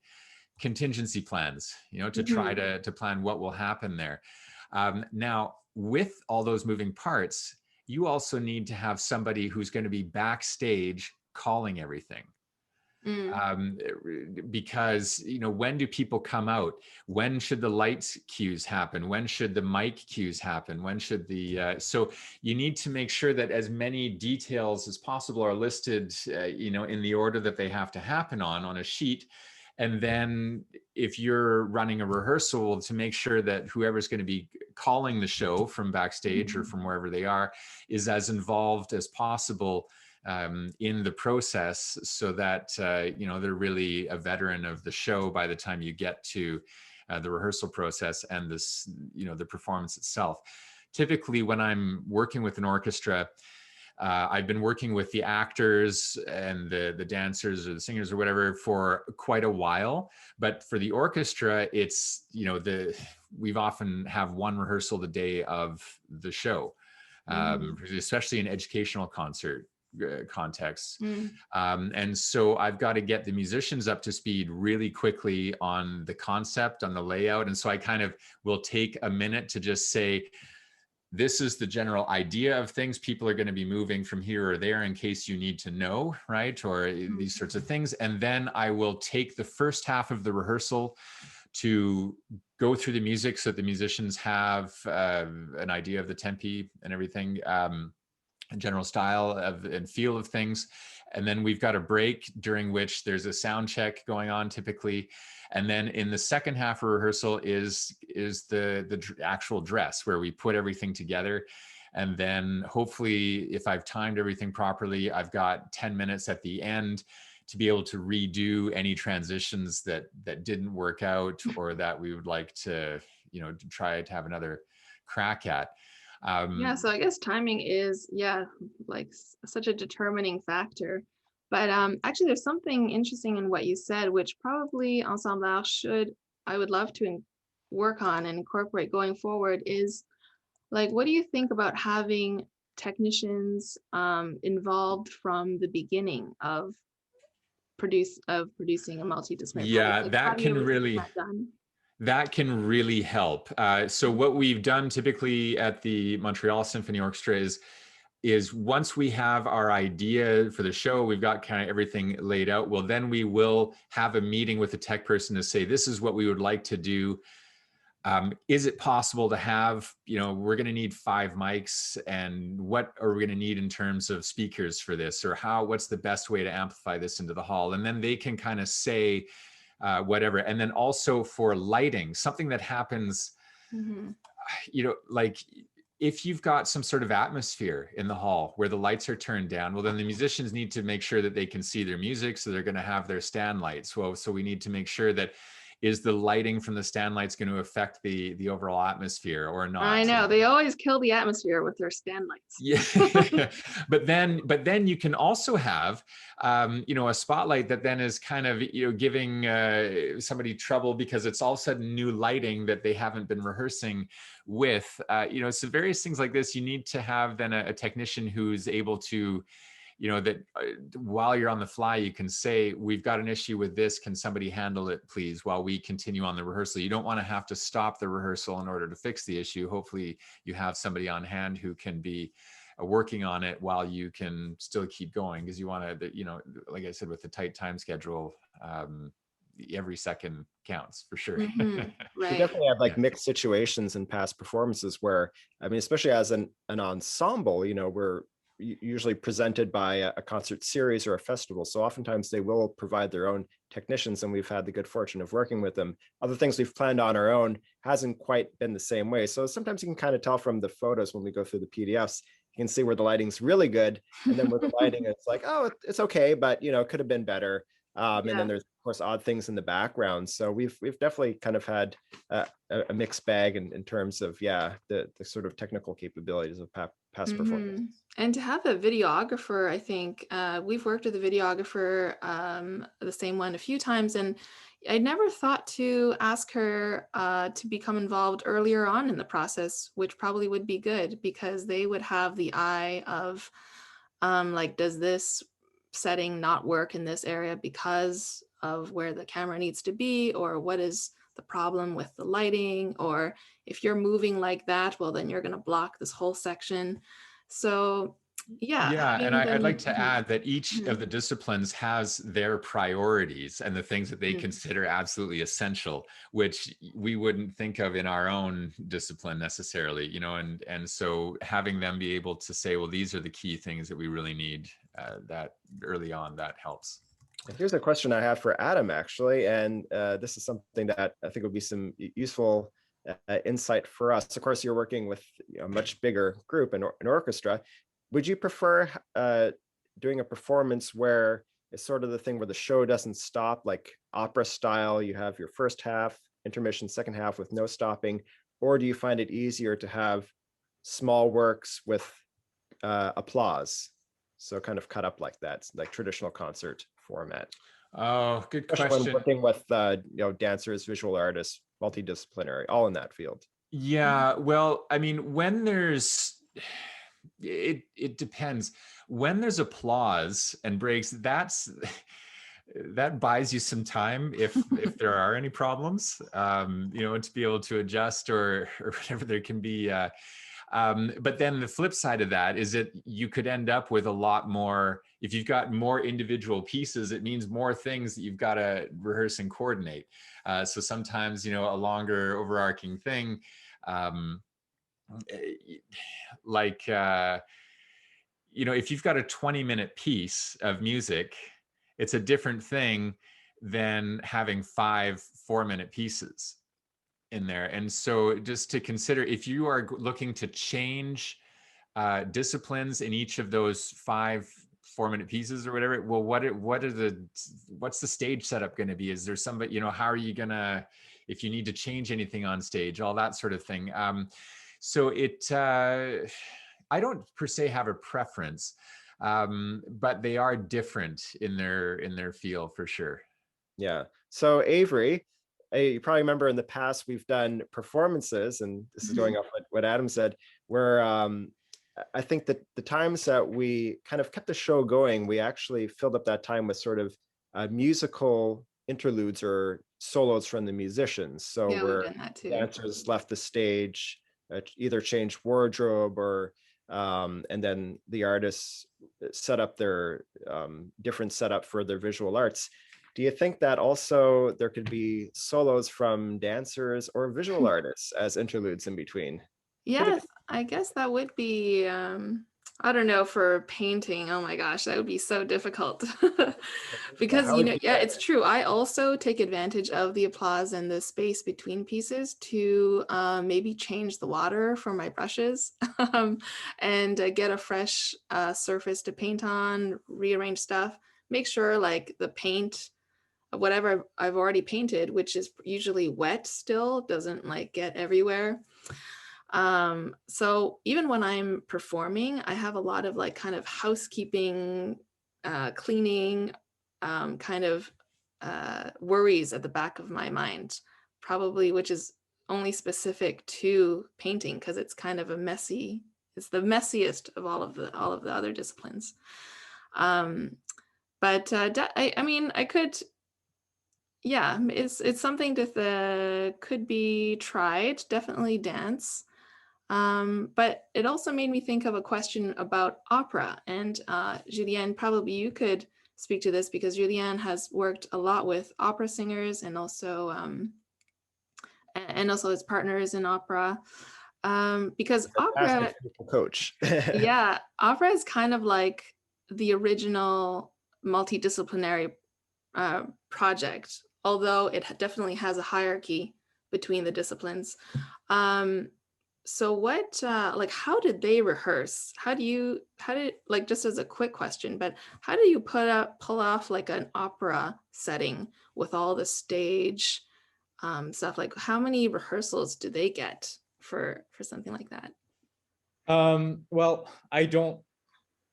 Contingency plans, you know, to try to plan what will happen there. Now, with all those moving parts, you also need to have somebody who's going to be backstage calling everything. Because, you know, when do people come out? When should the lights cues happen? When should the mic cues happen? When should the, so you need to make sure that as many details as possible are listed, you know, in the order that they have to happen on a sheet. And then if you're running a rehearsal, to make sure that whoever's going to be calling the show from backstage or from wherever they are is as involved as possible in the process, so that you know, they're really a veteran of the show by the time you get to the rehearsal process and this, you know, the performance itself. Typically, when I'm working with an orchestra, I've been working with the actors and the dancers or the singers or whatever for quite a while, but for the orchestra, it's, you know, we've often have one rehearsal the day of the show, especially in educational concert contexts. And so I've got to get the musicians up to speed really quickly on the concept, on the layout. And so I kind of will take a minute to just say, this is the general idea of things. People are going to be moving from here or there in case you need to know, right? Or these sorts of things. And then I will take the first half of the rehearsal to go through the music so that the musicians have an idea of the tempi and everything, general style of and feel of things. And then we've got a break during which there's a sound check going on typically. And then in the second half of rehearsal is the actual dress, where we put everything together. And then hopefully, if I've timed everything properly, I've got 10 minutes at the end to be able to redo any transitions that didn't work out, or that we would like to, you know, to try to have another crack at. Yeah, so I guess timing is, yeah, like such a determining factor. But actually, there's something interesting in what you said, which probably Ensembl'arts I would love to work on and incorporate going forward is like, what do you think about having technicians involved from the beginning of producing a multidisciplinary Yeah, project? Like, how that do you can ever see really that done? that can really help. So what we've done typically at the Montreal Symphony Orchestra is once we have our idea for the show, we've got kind of everything laid out. Well, then we will have a meeting with the tech person to say, this is what we would like to do. Is it possible to have, we're going to need 5 mics, and what are we going to need in terms of speakers for this, or what's the best way to amplify this into the hall? And then they can kind of say whatever. And then also for lighting, something that happens, like if you've got some sort of atmosphere in the hall where the lights are turned down, well, then the musicians need to make sure that they can see their music. So they're going to have their stand lights. Well, so we need to make sure that, is the lighting from the stand lights going to affect the overall atmosphere or not? I know, they always kill the atmosphere with their stand lights. Yeah, but then you can also have, a spotlight that then is kind of, giving somebody trouble because it's all of a sudden new lighting that they haven't been rehearsing with. So various things like this, you need to have then a technician who's able to, that while you're on the fly, you can say, we've got an issue with this. Can somebody handle it, please, while we continue on the rehearsal? You don't want to have to stop the rehearsal in order to fix the issue. Hopefully you have somebody on hand who can be working on it while you can still keep going, because you want to, like I said, with the tight time schedule, every second counts for sure. Right. We definitely have like mixed situations in past performances where, I mean, especially as an ensemble, we're usually presented by a concert series or a festival. So oftentimes they will provide their own technicians, and we've had the good fortune of working with them. Other things we've planned on our own hasn't quite been the same way. So sometimes you can kind of tell from the photos when we go through the PDFs, you can see where the lighting's really good. And then with the lighting, it's like, oh, it's okay, but could have been better. And then there's of course odd things in the background. So we've definitely kind of had a mixed bag in terms of the sort of technical capabilities of past performances. And to have a videographer, I think we've worked with a videographer, the same one a few times, and I never thought to ask her to become involved earlier on in the process, which probably would be good because they would have the eye of like, does this setting not work in this area because of where the camera needs to be, or what is the problem with the lighting, or if you're moving like that, well, then you're going to block this whole section. So yeah, and I'd like to add that each of the disciplines has their priorities and the things that they consider absolutely essential, which we wouldn't think of in our own discipline necessarily, and so having them be able to say, well, these are the key things that we really need, that early on, that helps. Here's a question I have for Adam, actually, and this is something that I think would be some useful insight for us. Of course, you're working with a much bigger group, an orchestra. Would you prefer doing a performance where it's sort of the thing where the show doesn't stop, like opera style, you have your first half, intermission, second half with no stopping, or do you find it easier to have small works with applause? So kind of cut up like that, like traditional concert format. Oh, good question. Especially when working with dancers, visual artists, multidisciplinary, all in that field. Yeah, well, I mean, when there's it depends. When there's applause and breaks, that buys you some time if there are any problems, to be able to adjust or whatever there can be. But then the flip side of that is that you could end up with a lot more. If you've got more individual pieces, it means more things that you've got to rehearse and coordinate. So sometimes, a longer overarching thing, if you've got a 20-minute piece of music, it's a different thing than having 5 4-minute pieces in there. And so just to consider, if you are looking to change disciplines in each of those 5 4-minute pieces or whatever, well, what's the stage setup going to be? Is there somebody, how are you gonna, if you need to change anything on stage, all that sort of thing. So I don't per se have a preference. but they are different in their feel for sure. Yeah. So Avery, you probably remember in the past we've done performances, and this is going off what Adam said, where I think that the times that we kind of kept the show going, we actually filled up that time with sort of musical interludes or solos from the musicians. So Yeah, where we've done that too. dancers left the stage, either changed wardrobe or and then the artists set up their different setup for their visual arts. Do you think that also there could be solos from dancers or visual artists as interludes in between? Yes, I guess that would be, I don't know, for painting. Oh my gosh, that would be so difficult. Because, How you would know, you yeah, do it's true. I also take advantage of the applause and the space between pieces to maybe change the water for my brushes and get a fresh surface to paint on, rearrange stuff, make sure like the paint, whatever I've already painted, which is usually wet still, doesn't like get everywhere. So even when I'm performing, I have a lot of like kind of housekeeping, cleaning, kind of worries at the back of my mind, probably, which is only specific to painting because it's kind of a messy, it's the messiest of all of the other disciplines. But I mean, I could, yeah, it's something that could be tried, definitely dance. But it also made me think of a question about opera. And Julien, probably you could speak to this because Julien has worked a lot with opera singers and also his partners in opera. Because opera, coach. yeah, opera is kind of like the original multidisciplinary project, although it definitely has a hierarchy between the disciplines. So what, like, how did they rehearse? How did, like, just as a quick question, but how do you pull off like an opera setting with all the stage stuff? Like, how many rehearsals do they get for something like that? Well, I don't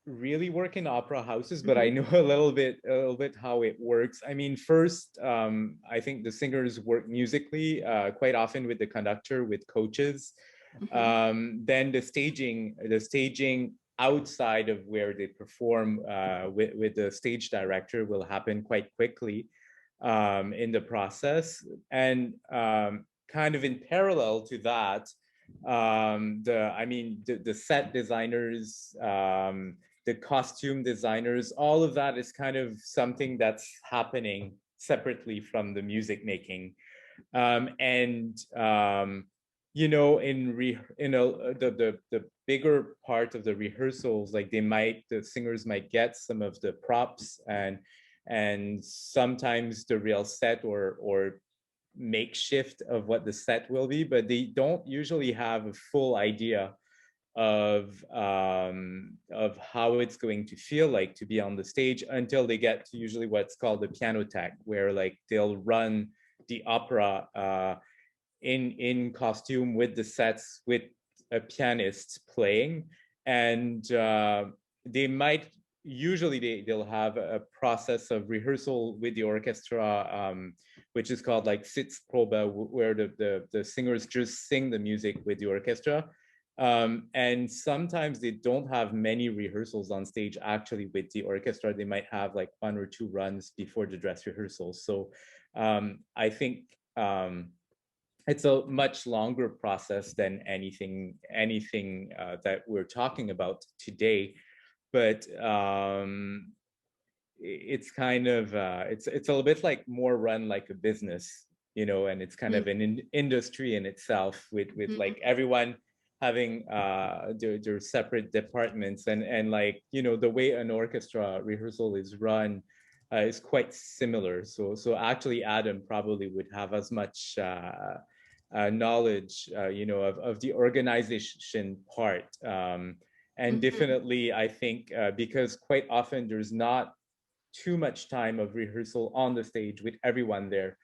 really work in opera houses, but I know a little bit how it works. I mean, first, I think the singers work musically quite often with the conductor, with coaches. Then the staging outside of where they perform with the stage director will happen quite quickly in the process. And kind of in parallel to that, the set designers, the costume designers, all of that is kind of something that's happening separately from the music making. You know, the bigger part of the rehearsals, like the singers might get some of the props and sometimes the real set or makeshift of what the set will be, but they don't usually have a full idea of how it's going to feel like to be on the stage until they get to usually what's called the piano tech, where like they'll run the opera in costume with the sets with a pianist playing, and they might they'll have a process of rehearsal with the orchestra, which is called like Sitzprobe, where the singers just sing the music with the orchestra. And sometimes they don't have many rehearsals on stage actually with the orchestra. They might have like 1 or 2 runs before the dress rehearsal. So I think it's a much longer process than anything that we're talking about today. But it's kind of it's a little bit like more run like a business, you know, and it's kind of an industry in itself with like everyone having their separate departments, and like, you know, the way an orchestra rehearsal is run is quite similar. So actually Adam probably would have as much knowledge, you know, of the organization part. And definitely, I think because quite often there's not too much time of rehearsal on the stage with everyone there,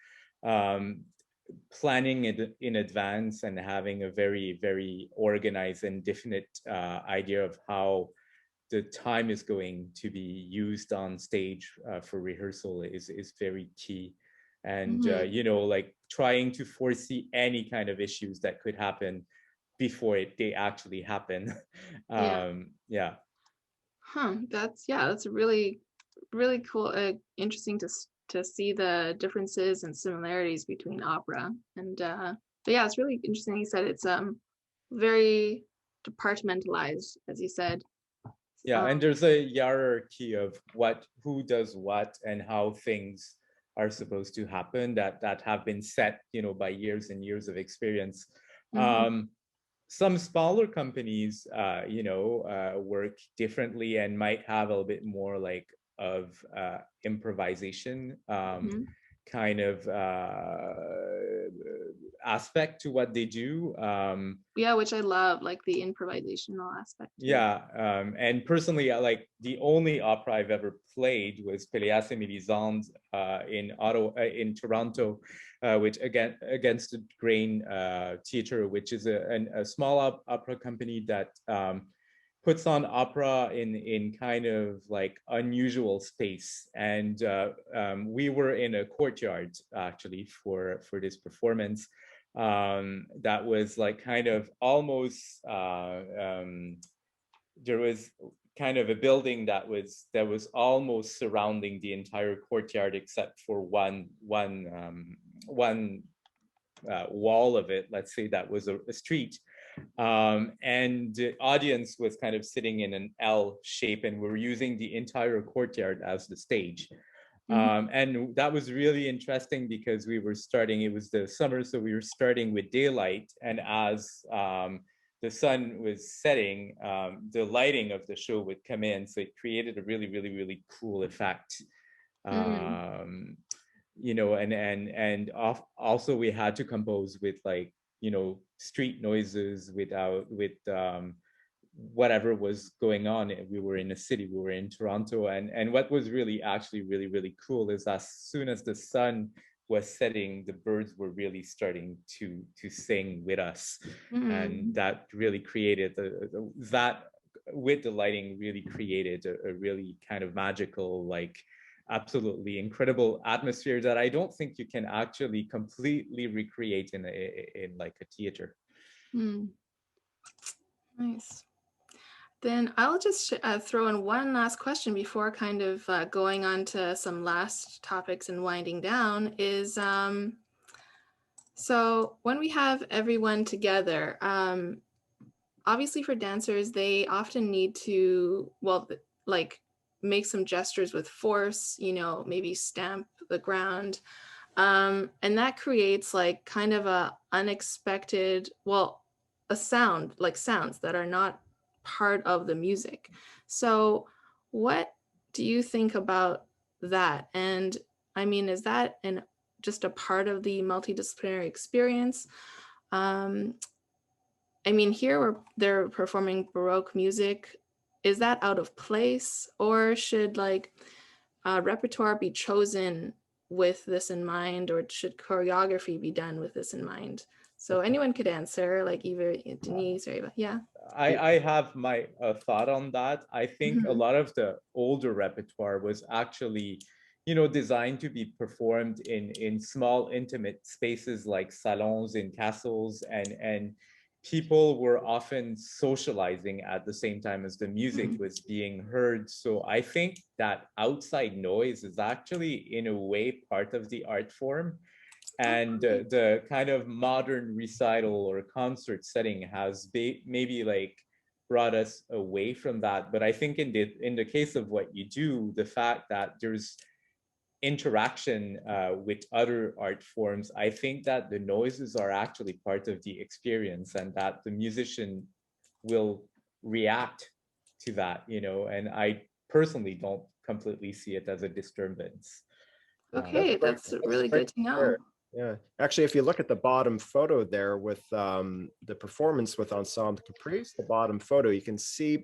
planning it in advance and having a very, very organized and definite idea of how the time is going to be used on stage for rehearsal is very key. And, you know, like trying to foresee any kind of issues that could happen before they actually happen. Yeah. That's really, really cool. Interesting to see the differences and similarities between opera. And but yeah, it's really interesting. You said it's very departmentalized, as you said. Yeah, and there's a hierarchy of who does what and how things are supposed to happen that have been set, you know, by years and years of experience. Some smaller companies, you know, work differently and might have a little bit more like of improvisation kind of aspect to what they do. Yeah, which I love, like the improvisational aspect. Yeah, and personally, like the only opera I've ever played was Péléas et Mélisande in Toronto, which against the Grain Theatre, which is a small opera company that puts on opera in kind of like unusual space. And we were in a courtyard actually for this performance. That was like kind of almost there was kind of a building that was almost surrounding the entire courtyard except for one wall of it, let's say, that was a street. And the audience was kind of sitting in an L shape, and we're using the entire courtyard as the stage. And that was really interesting because we were starting, it was the summer, so we were starting with daylight, and as the sun was setting, the lighting of the show would come in, so it created a really, really, really cool effect. You know, and also we had to compose with, like, you know, street noises with whatever was going on. We were in a city, we were in Toronto, and what was really actually really, really cool is as soon as the sun was setting, the birds were really starting to sing with us. And that really created that with the lighting really created a really kind of magical, like absolutely incredible atmosphere that I don't think you can actually completely recreate in like a theater. Nice. Then I'll just throw in one last question before kind of going on to some last topics and winding down is, so when we have everyone together, obviously for dancers, they often need to, well, like make some gestures with force, you know, maybe stamp the ground. And that creates like kind of a unexpected, well, a sound, like sounds that are not part of the music. So what do you think about that? And I mean, is that just a part of the multidisciplinary experience? I mean, here they're performing Baroque music. Is that out of place, or should like repertoire be chosen with this in mind, or should choreography be done with this in mind? So anyone could answer, like either Denise or Eva. Yeah. I have my thought on that. I think a lot of the older repertoire was actually, you know, designed to be performed in small intimate spaces like salons in castles, and people were often socializing at the same time as the music was being heard. So I think that outside noise is actually in a way part of the art form. And the kind of modern recital or concert setting has maybe like brought us away from that. But I think in the case of what you do, the fact that there's interaction with other art forms, I think that the noises are actually part of the experience, and that the musician will react to that, you know, and I personally don't completely see it as a disturbance. Okay, that's really good to know. Yeah, actually, if you look at the bottom photo there with the performance with Ensemble Caprice, the bottom photo, you can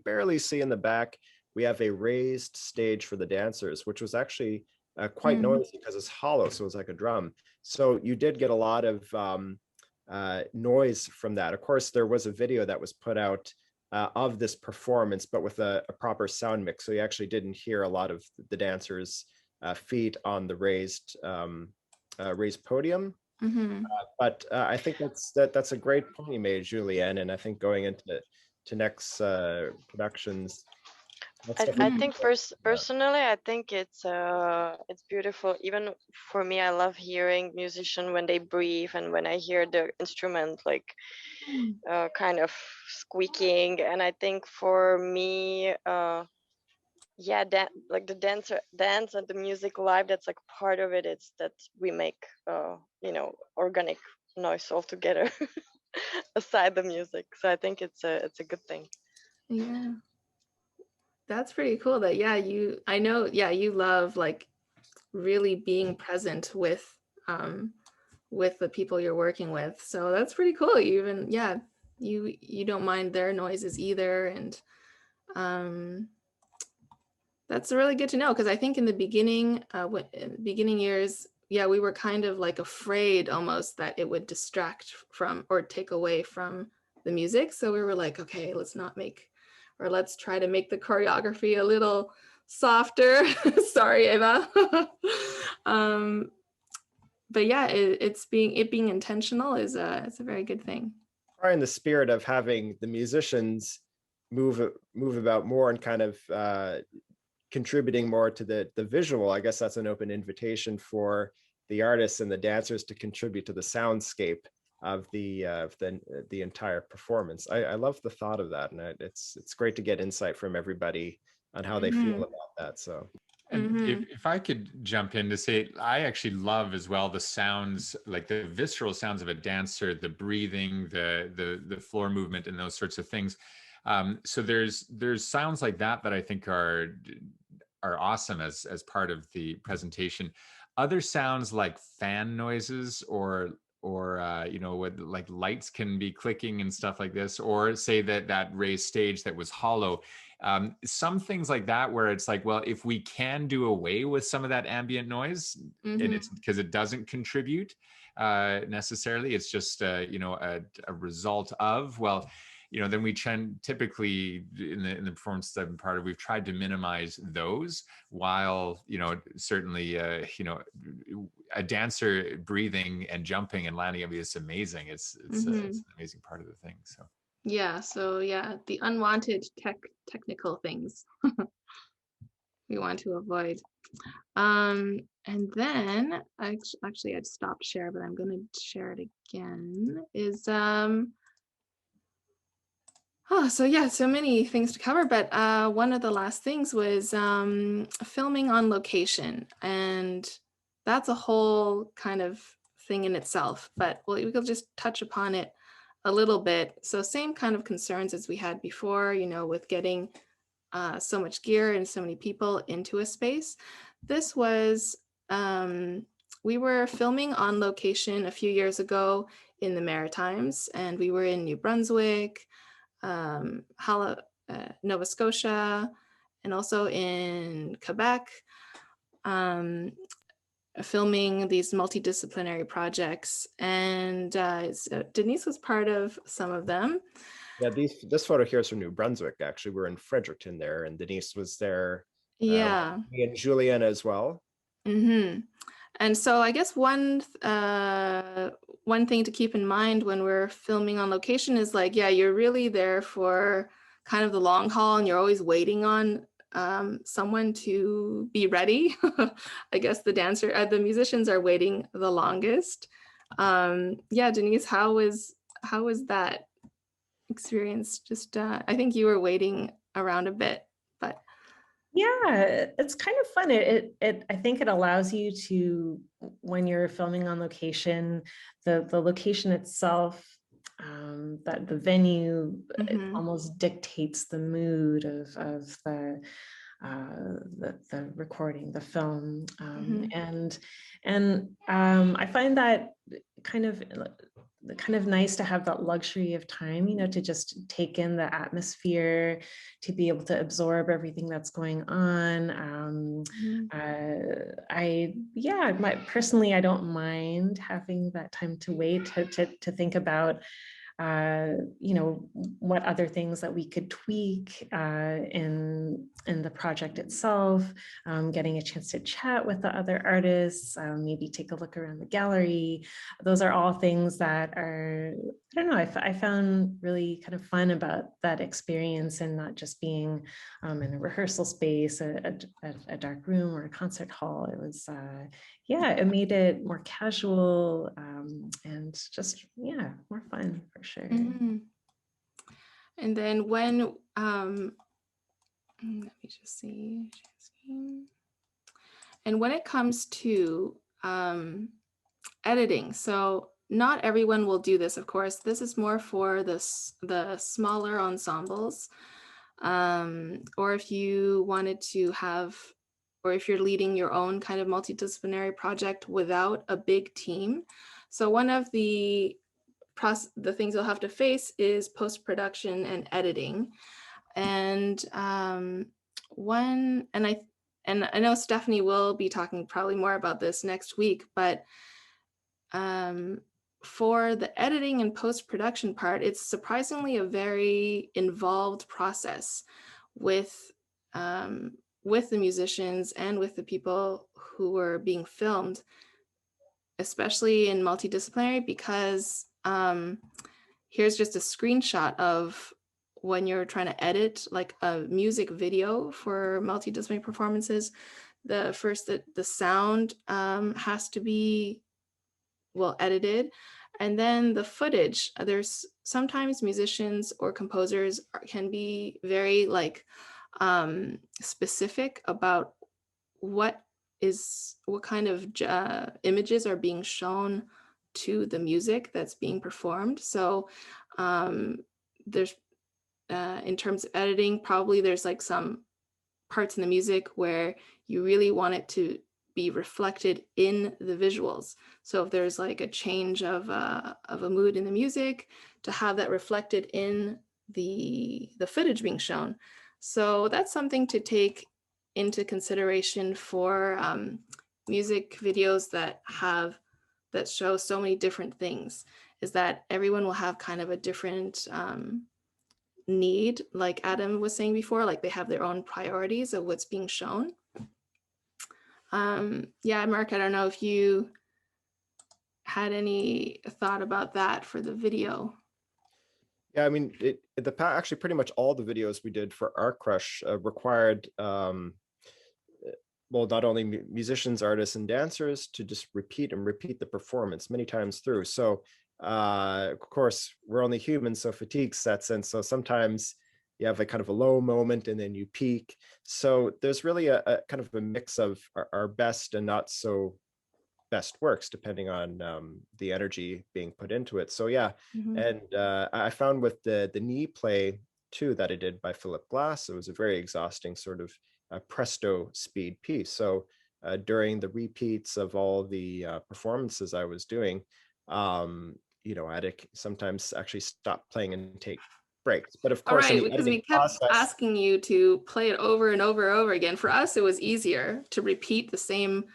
barely see in the back, we have a raised stage for the dancers, which was actually quite noisy because it's hollow, so it's like a drum. So you did get a lot of noise from that. Of course, there was a video that was put out of this performance, but with a proper sound mix. So you actually didn't hear a lot of the dancers' feet on the raised podium. But I think that's a great point you made, Julien. And I think going into next productions, I think personally, I think it's beautiful. Even for me, I love hearing musicians when they breathe and when I hear the instrument like kind of squeaking. And I think for me, yeah, like the dance and the music live, that's like part of it. It's that we make organic noise all together aside the music. So I think it's a good thing. Yeah. That's pretty cool that, I know, you love like really being present with the people you're working with. So that's pretty cool. You even, you don't mind their noises either. And that's really good to know, because I think in the beginning, beginning years, we were kind of like afraid almost that it would distract from or take away from the music. So we were like, okay, let's try to make the choreography a little softer. Sorry, Eva. But yeah, it being intentional it's a very good thing. Or in the spirit of having the musicians move about more and kind of contributing more to the visual, I guess that's an open invitation for the artists and the dancers to contribute to the soundscape of the entire performance. I love the thought of that, and it's great to get insight from everybody on how they feel about that. So, and if I could jump in to say, I actually love as well the sounds, like the visceral sounds of a dancer, the breathing, the floor movement, and those sorts of things. So there's sounds like that I think are awesome as part of the presentation. Other sounds like fan noises or what, like lights can be clicking and stuff like this, or say that raised stage that was hollow. Some things like that where it's like, well, if we can do away with some of that ambient noise, and it's because it doesn't contribute necessarily, it's just a result of, well, then we typically in the performance that I've been part of, we've tried to minimize those, while certainly a dancer breathing and jumping and landing, I mean, it's amazing. It's an amazing part of the thing. So the unwanted technical things we want to avoid. And then actually I'd stopped share, but I'm going to share it again. So many things to cover, but one of the last things was filming on location, and that's a whole kind of thing in itself, but we could just touch upon it a little bit. So same kind of concerns as we had before, with getting so much gear and so many people into a space. This was, we were filming on location a few years ago in the Maritimes, and we were in New Brunswick, Nova Scotia, and also in Quebec, filming these multidisciplinary projects. And Denise was part of some of them. Yeah, this photo here is from New Brunswick. Actually, we're in Fredericton there, and Denise was there. Yeah, me and Julien as well. And so I guess one thing to keep in mind when we're filming on location is like, you're really there for kind of the long haul, and you're always waiting on someone to be ready. I guess the musicians are waiting the longest. Denise, how was that experience? Just I think you were waiting around a bit, but yeah, it's kind of fun. I think it allows you to, when you're filming on location, the location itself, that the venue, it almost dictates the mood of the recording, the film, and I find that kind of nice to have that luxury of time, to just take in the atmosphere, to be able to absorb everything that's going on. Personally, I don't mind having that time to wait, to think about you know, what other things that we could tweak in the project itself, getting a chance to chat with the other artists, maybe take a look around the gallery. Those are all things that are, I don't know, I found really kind of fun about that experience, and not just being in a rehearsal space, a dark room or a concert hall. It was, yeah, it made it more casual and just, yeah, more fun for sure. Mm-hmm. And then when, let me just see. And when it comes to editing, so not everyone will do this, of course. This is more for the smaller ensembles. Or if you wanted to have, or if you're leading your own kind of multidisciplinary project without a big team. So one of the things you'll have to face is post-production and editing. And I know Stephanie will be talking probably more about this next week, but for the editing and post-production part, it's surprisingly a very involved process with the musicians and with the people who were being filmed, especially in multidisciplinary, because here's just a screenshot of when you're trying to edit like a music video for multidisciplinary performances. The sound has to be well edited, and then the footage. There's sometimes musicians or composers can be very like specific about what kind of images are being shown to the music that's being performed. So there's in terms of editing, probably there's like some parts in the music where you really want it to be reflected in the visuals. So if there's like a change of a mood in the music, to have that reflected in the footage being shown. So that's something to take into consideration for music videos that show so many different things, is that everyone will have kind of a different need, like Adam was saying before, like they have their own priorities of what's being shown. Yeah, Mark, I don't know if you had any thought about that for the video. Yeah, I mean, actually pretty much all the videos we did for Art Crush required, well, not only musicians, artists, and dancers to just repeat the performance many times through. So, of course, we're only human, so fatigue sets in. So sometimes you have a kind of a low moment and then you peak. So there's really a kind of a mix of our best and not so best works, depending on the energy being put into it. So yeah, and I found with the knee play too that I did by Philip Glass, it was a very exhausting sort of presto speed piece. So during the repeats of all the performances I was doing, you know, I had to sometimes actually stop playing and take breaks. But of course, right, because we kept asking you to play it over and over and over again. For us, it was easier to repeat the same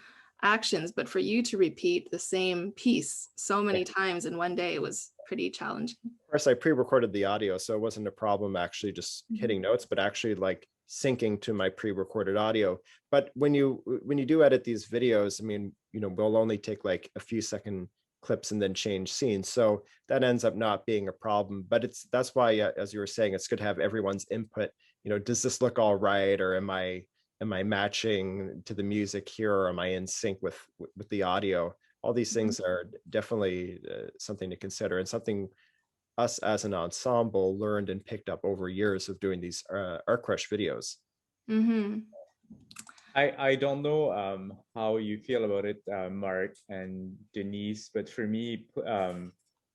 actions, but for you to repeat the same piece so many times in one day, it was pretty challenging. Of course, I pre-recorded the audio, so it wasn't a problem actually just hitting notes, but actually like syncing to my pre-recorded audio. But when you do edit these videos, I mean, you know, we'll only take like a few second clips and then change scenes, so that ends up not being a problem. But that's why, as you were saying, it's good to have everyone's input. You know, does this look all right, or am I matching to the music here, or am I in sync with the audio? All these things are definitely something to consider, and something us as an ensemble learned and picked up over years of doing these Art Crush videos. I don't know how you feel about it, Mark and Denise, but for me,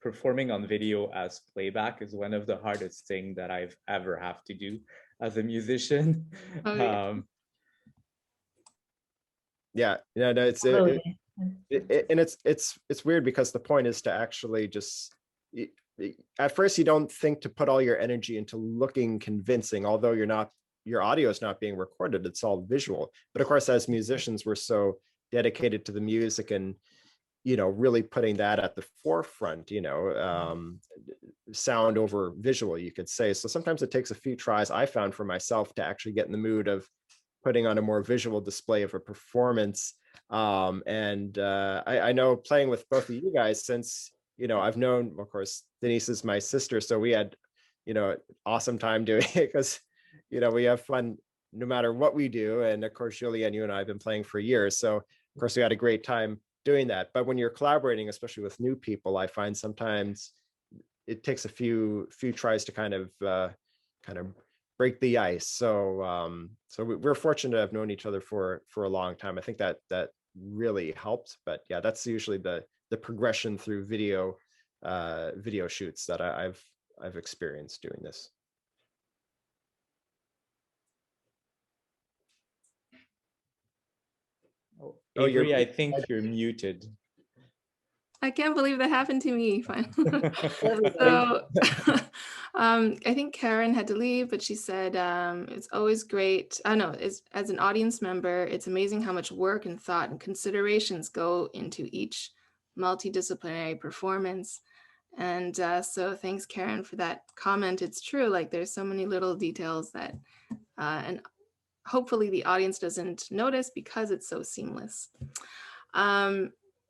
performing on video as playback is one of the hardest things that I've ever have to do as a musician. Oh, yeah. Yeah, no, it's and it's weird because the point is to actually just, at first you don't think to put all your energy into looking convincing, although your audio is not being recorded, it's all visual. But of course, as musicians, we're so dedicated to the music and, you know, really putting that at the forefront, you know, sound over visual, you could say. So sometimes it takes a few tries, I found, for myself to actually get in the mood of putting on a more visual display of a performance. I know, playing with both of you guys, since, you know, I've known, of course, Denise is my sister, so we had, you know, awesome time doing it, because, you know, we have fun no matter what we do. And of course, Julien, you and I have been playing for years, so of course we had a great time doing that. But when you're collaborating, especially with new people, I find sometimes it takes a few tries to kind of break the ice. So we're fortunate to have known each other for a long time. I think that really helped. But yeah, that's usually the progression through video shoots that I've experienced doing this. Oh, Avery, you're, I think you're muted. I can't believe that happened to me. Fine. So I think Karen had to leave, but she said it's always great. I know, as an audience member, it's amazing how much work and thought and considerations go into each multidisciplinary performance. And so thanks, Karen, for that comment. It's true, like there's so many little details that, and hopefully the audience doesn't notice because it's so seamless.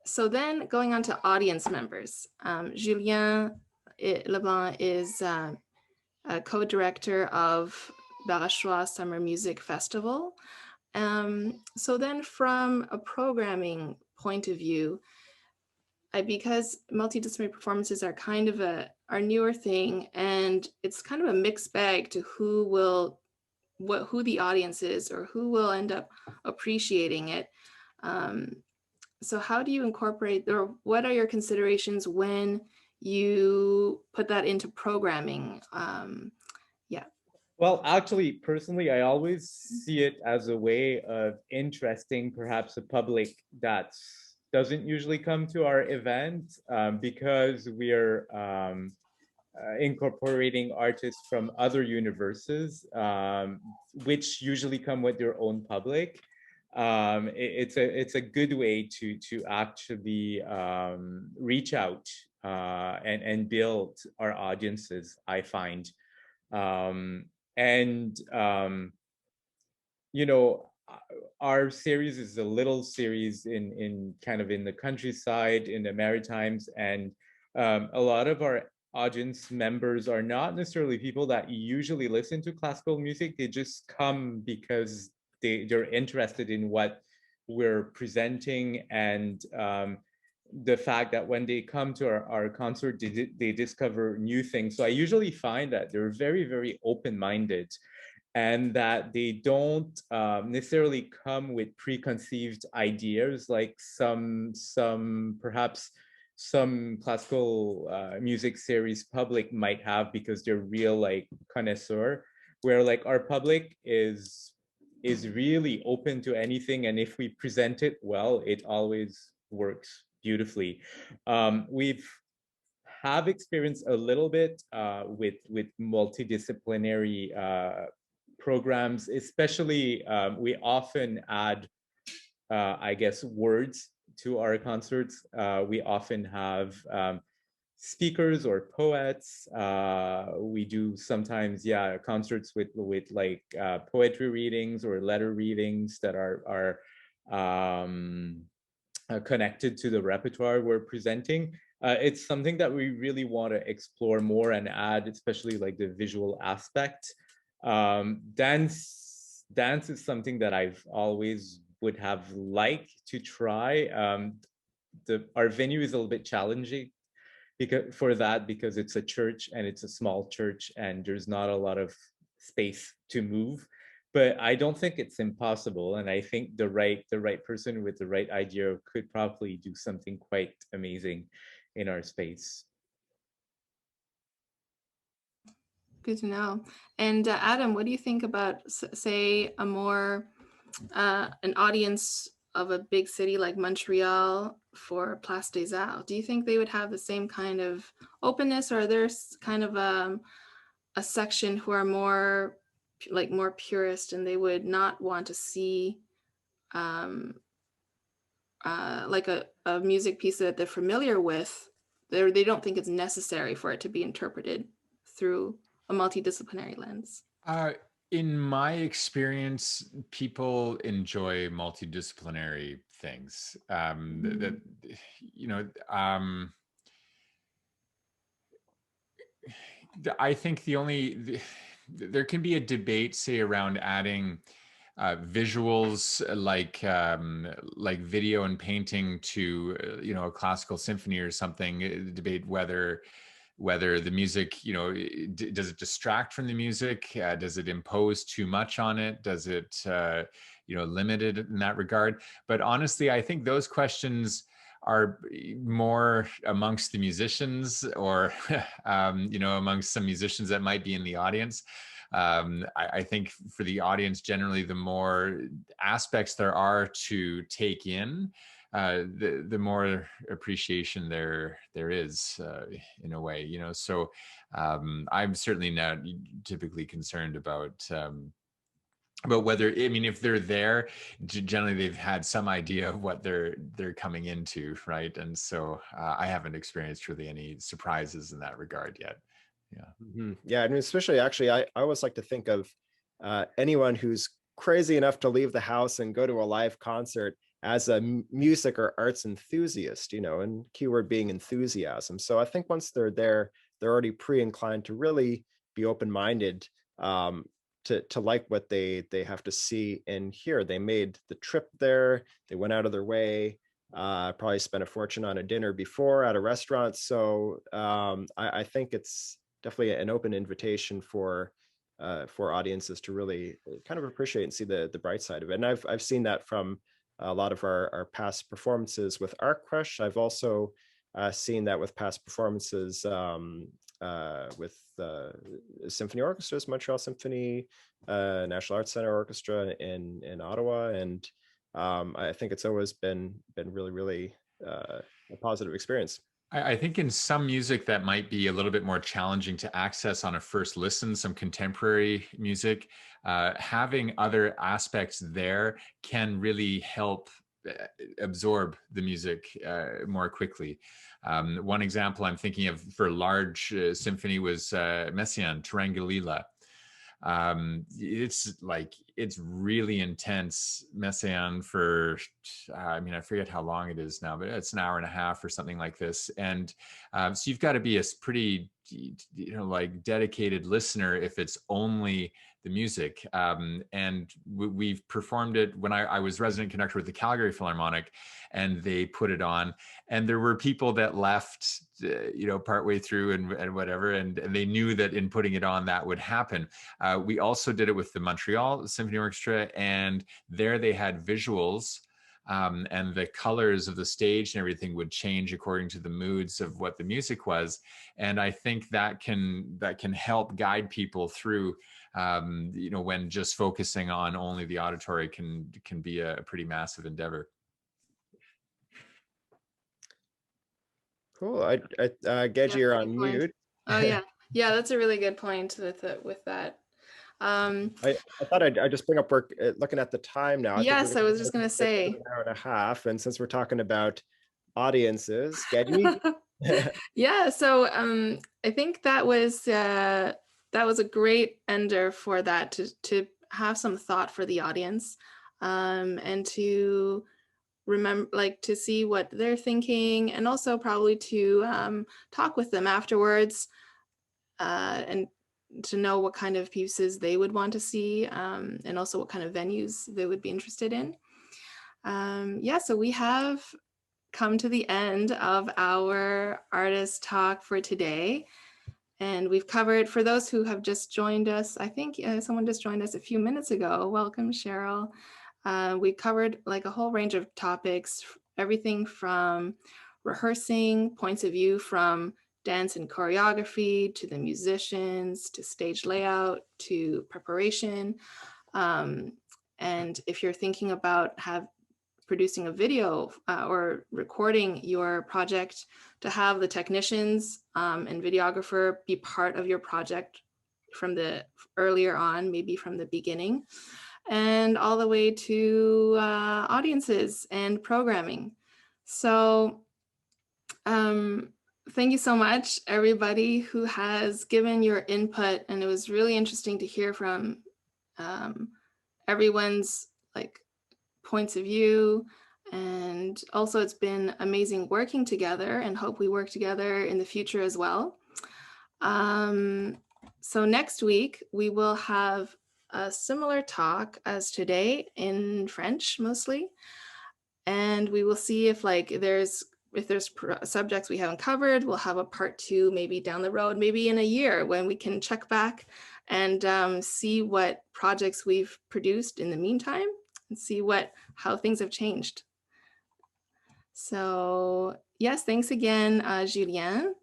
So then going on to audience members, Julien Leblanc is a co-director of Barachois Summer Music Festival. So then from a programming point of view, because multidisciplinary performances are kind of our newer thing, and it's kind of a mixed bag to who the audience is or who will end up appreciating it. So how do you incorporate, or what are your considerations when you put that into programming? Yeah. Well, actually, personally, I always see it as a way of interesting perhaps a public that doesn't usually come to our event, because we are incorporating artists from other universes, which usually come with their own public. It's a good way to actually reach out and build our audiences, I find. You know, our series is a little series in kind of in the countryside, in the Maritimes, and a lot of our audience members are not necessarily people that usually listen to classical music. They just come because they're interested in what we're presenting, and the fact that when they come to our concert, they discover new things. So I usually find that they're very, very open-minded, and that they don't necessarily come with preconceived ideas like perhaps some classical music series public might have, because they're real like connoisseur, where like our public is really open to anything, and if we present it well, it always works beautifully. We've have experienced a little bit with multidisciplinary programs, especially we often add, I guess, words to our concerts. We often have speakers or poets. We do sometimes, yeah, concerts with like poetry readings or letter readings that are connected to the repertoire we're presenting. It's something that we really want to explore more and add, especially like the visual aspect. Dance is something that I've always would have liked to try. Our venue is a little bit challenging because it's a church, and it's a small church, and there's not a lot of space to move. But I don't think it's impossible, and I think the right person with the right idea could probably do something quite amazing in our space. Good to know. And Adam, what do you think about, say, a more an audience of a big city like Montreal for Place des Arts? Do you think they would have the same kind of openness, or there's kind of a section who are more purist, and they would not want to see like a music piece that they're familiar with they don't think it's necessary for it to be interpreted through a multidisciplinary lens? In my experience, people enjoy multidisciplinary things. That, you know, I think there can be a debate, say, around adding visuals like video and painting to a classical symphony or something. Debate whether the music, does it distract from the music? Does it impose too much on it? Does it limit it in that regard? But honestly, I think those questions are more amongst the musicians, or amongst some musicians that might be in the audience. I think for the audience generally, the more aspects there are to take in, the more appreciation there is, in a way, so I'm certainly not typically concerned about whether, I mean, if they're there, generally they've had some idea of what they're coming into, right? And so I haven't experienced really any surprises in that regard yet. Yeah. Yeah, I mean, especially actually, I always like to think of anyone who's crazy enough to leave the house and go to a live concert as a music or arts enthusiast, and keyword being enthusiasm. So I think once they're there, they're already pre-inclined to really be open-minded, to like what they have to see and hear. They made the trip there, they went out of their way, probably spent a fortune on a dinner before at a restaurant. So I think it's definitely an open invitation for audiences to really kind of appreciate and see the bright side of it. And I've seen that from a lot of our past performances with Art Crush. I've also seen that with past performances with symphony orchestras, Montreal Symphony, National Arts Center Orchestra in Ottawa, and I think it's always been really, really a positive experience. I think in some music that might be a little bit more challenging to access on a first listen, some contemporary music, having other aspects there can really help absorb the music more quickly. One example I'm thinking of for large symphony was Messiaen, Tarangulila. It's really intense Messiaen for, I forget how long it is now, but it's an hour and a half or something like this. And so you've got to be a pretty, dedicated listener if it's only the music. And we've performed it when I was resident conductor with the Calgary Philharmonic, and they put it on, and there were people that left, partway through and whatever, and they knew that in putting it on that would happen. We also did it with the Montreal Symphony Orchestra, and there they had visuals, and the colors of the stage and everything would change according to the moods of what the music was. And I think that can help guide people through, when just focusing on only the auditory can be a pretty massive endeavor. Cool. Gedji, you're on mute. Oh yeah, that's a really good point with that. I thought I'd just bring up, we're looking at the time now. Yes, I was just going to say. An hour and a half, and since we're talking about audiences, Gedji? Yeah, so I think that was a great ender for that, to have some thought for the audience, and to remember, to see what they're thinking, and also probably to talk with them afterwards, and to know what kind of pieces they would want to see, and also what kind of venues they would be interested in. So we have come to the end of our artist talk for today. And we've covered, for those who have just joined us, I think someone just joined us a few minutes ago. Welcome, Cheryl. We covered a whole range of topics, everything from rehearsing, points of view from dance and choreography, to the musicians, to stage layout, to preparation. And if you're thinking about producing a video or recording your project, to have the technicians and videographer be part of your project from the earlier on, maybe from the beginning, and all the way to audiences and programming. So thank you so much, everybody who has given your input. And it was really interesting to hear from everyone's like points of view. And also it's been amazing working together, and hope we work together in the future as well. So next week we will have a similar talk as today in French mostly. And we will see if there's subjects we haven't covered. We'll have a part 2 maybe down the road, maybe in a year, when we can check back and see what projects we've produced in the meantime and see how things have changed. So yes, thanks again, Julien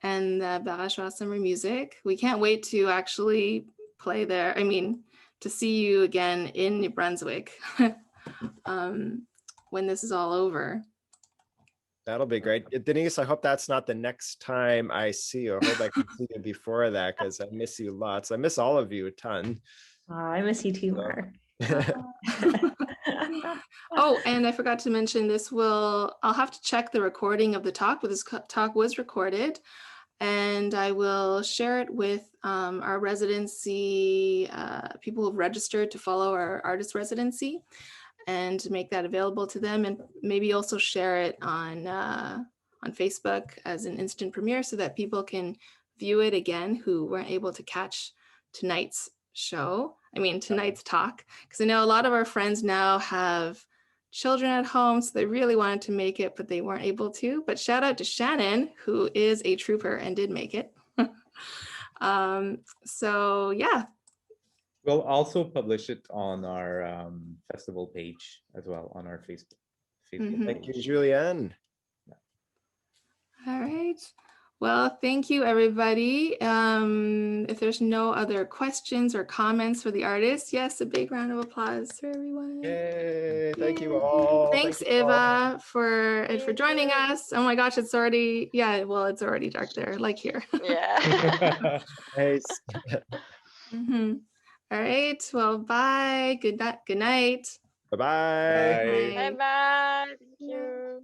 and Barachois Summer Music. We can't wait to actually play there. I mean, to see you again in New Brunswick when this is all over. That'll be great. Denise, I hope that's not the next time I see you. I hope I can see you before that, because I miss you lots. I miss all of you a ton. I miss you too, Marc. Oh, and I forgot to mention I'll have to check the recording of the talk, but this talk was recorded, and I will share it with our residency, people who've registered to follow our artist residency, and make that available to them, and maybe also share it on Facebook as an instant premiere so that people can view it again who weren't able to catch tonight's talk, because I know a lot of our friends now have children at home, so they really wanted to make it, but they weren't able to. But shout out to Shannon, who is a trooper and did make it. So yeah. We'll also publish it on our festival page as well, on our Facebook page. Thank you, Julien. All right. Well, thank you, everybody. If there's no other questions or comments for the artists, yes, a big round of applause for everyone. Yay, thank you all. Thanks, Eva, for joining us. Oh my gosh, it's already, it's already dark there, like here. Yeah. Nice. All right, well, bye. Good night. Bye-bye. Bye-bye. Thank you.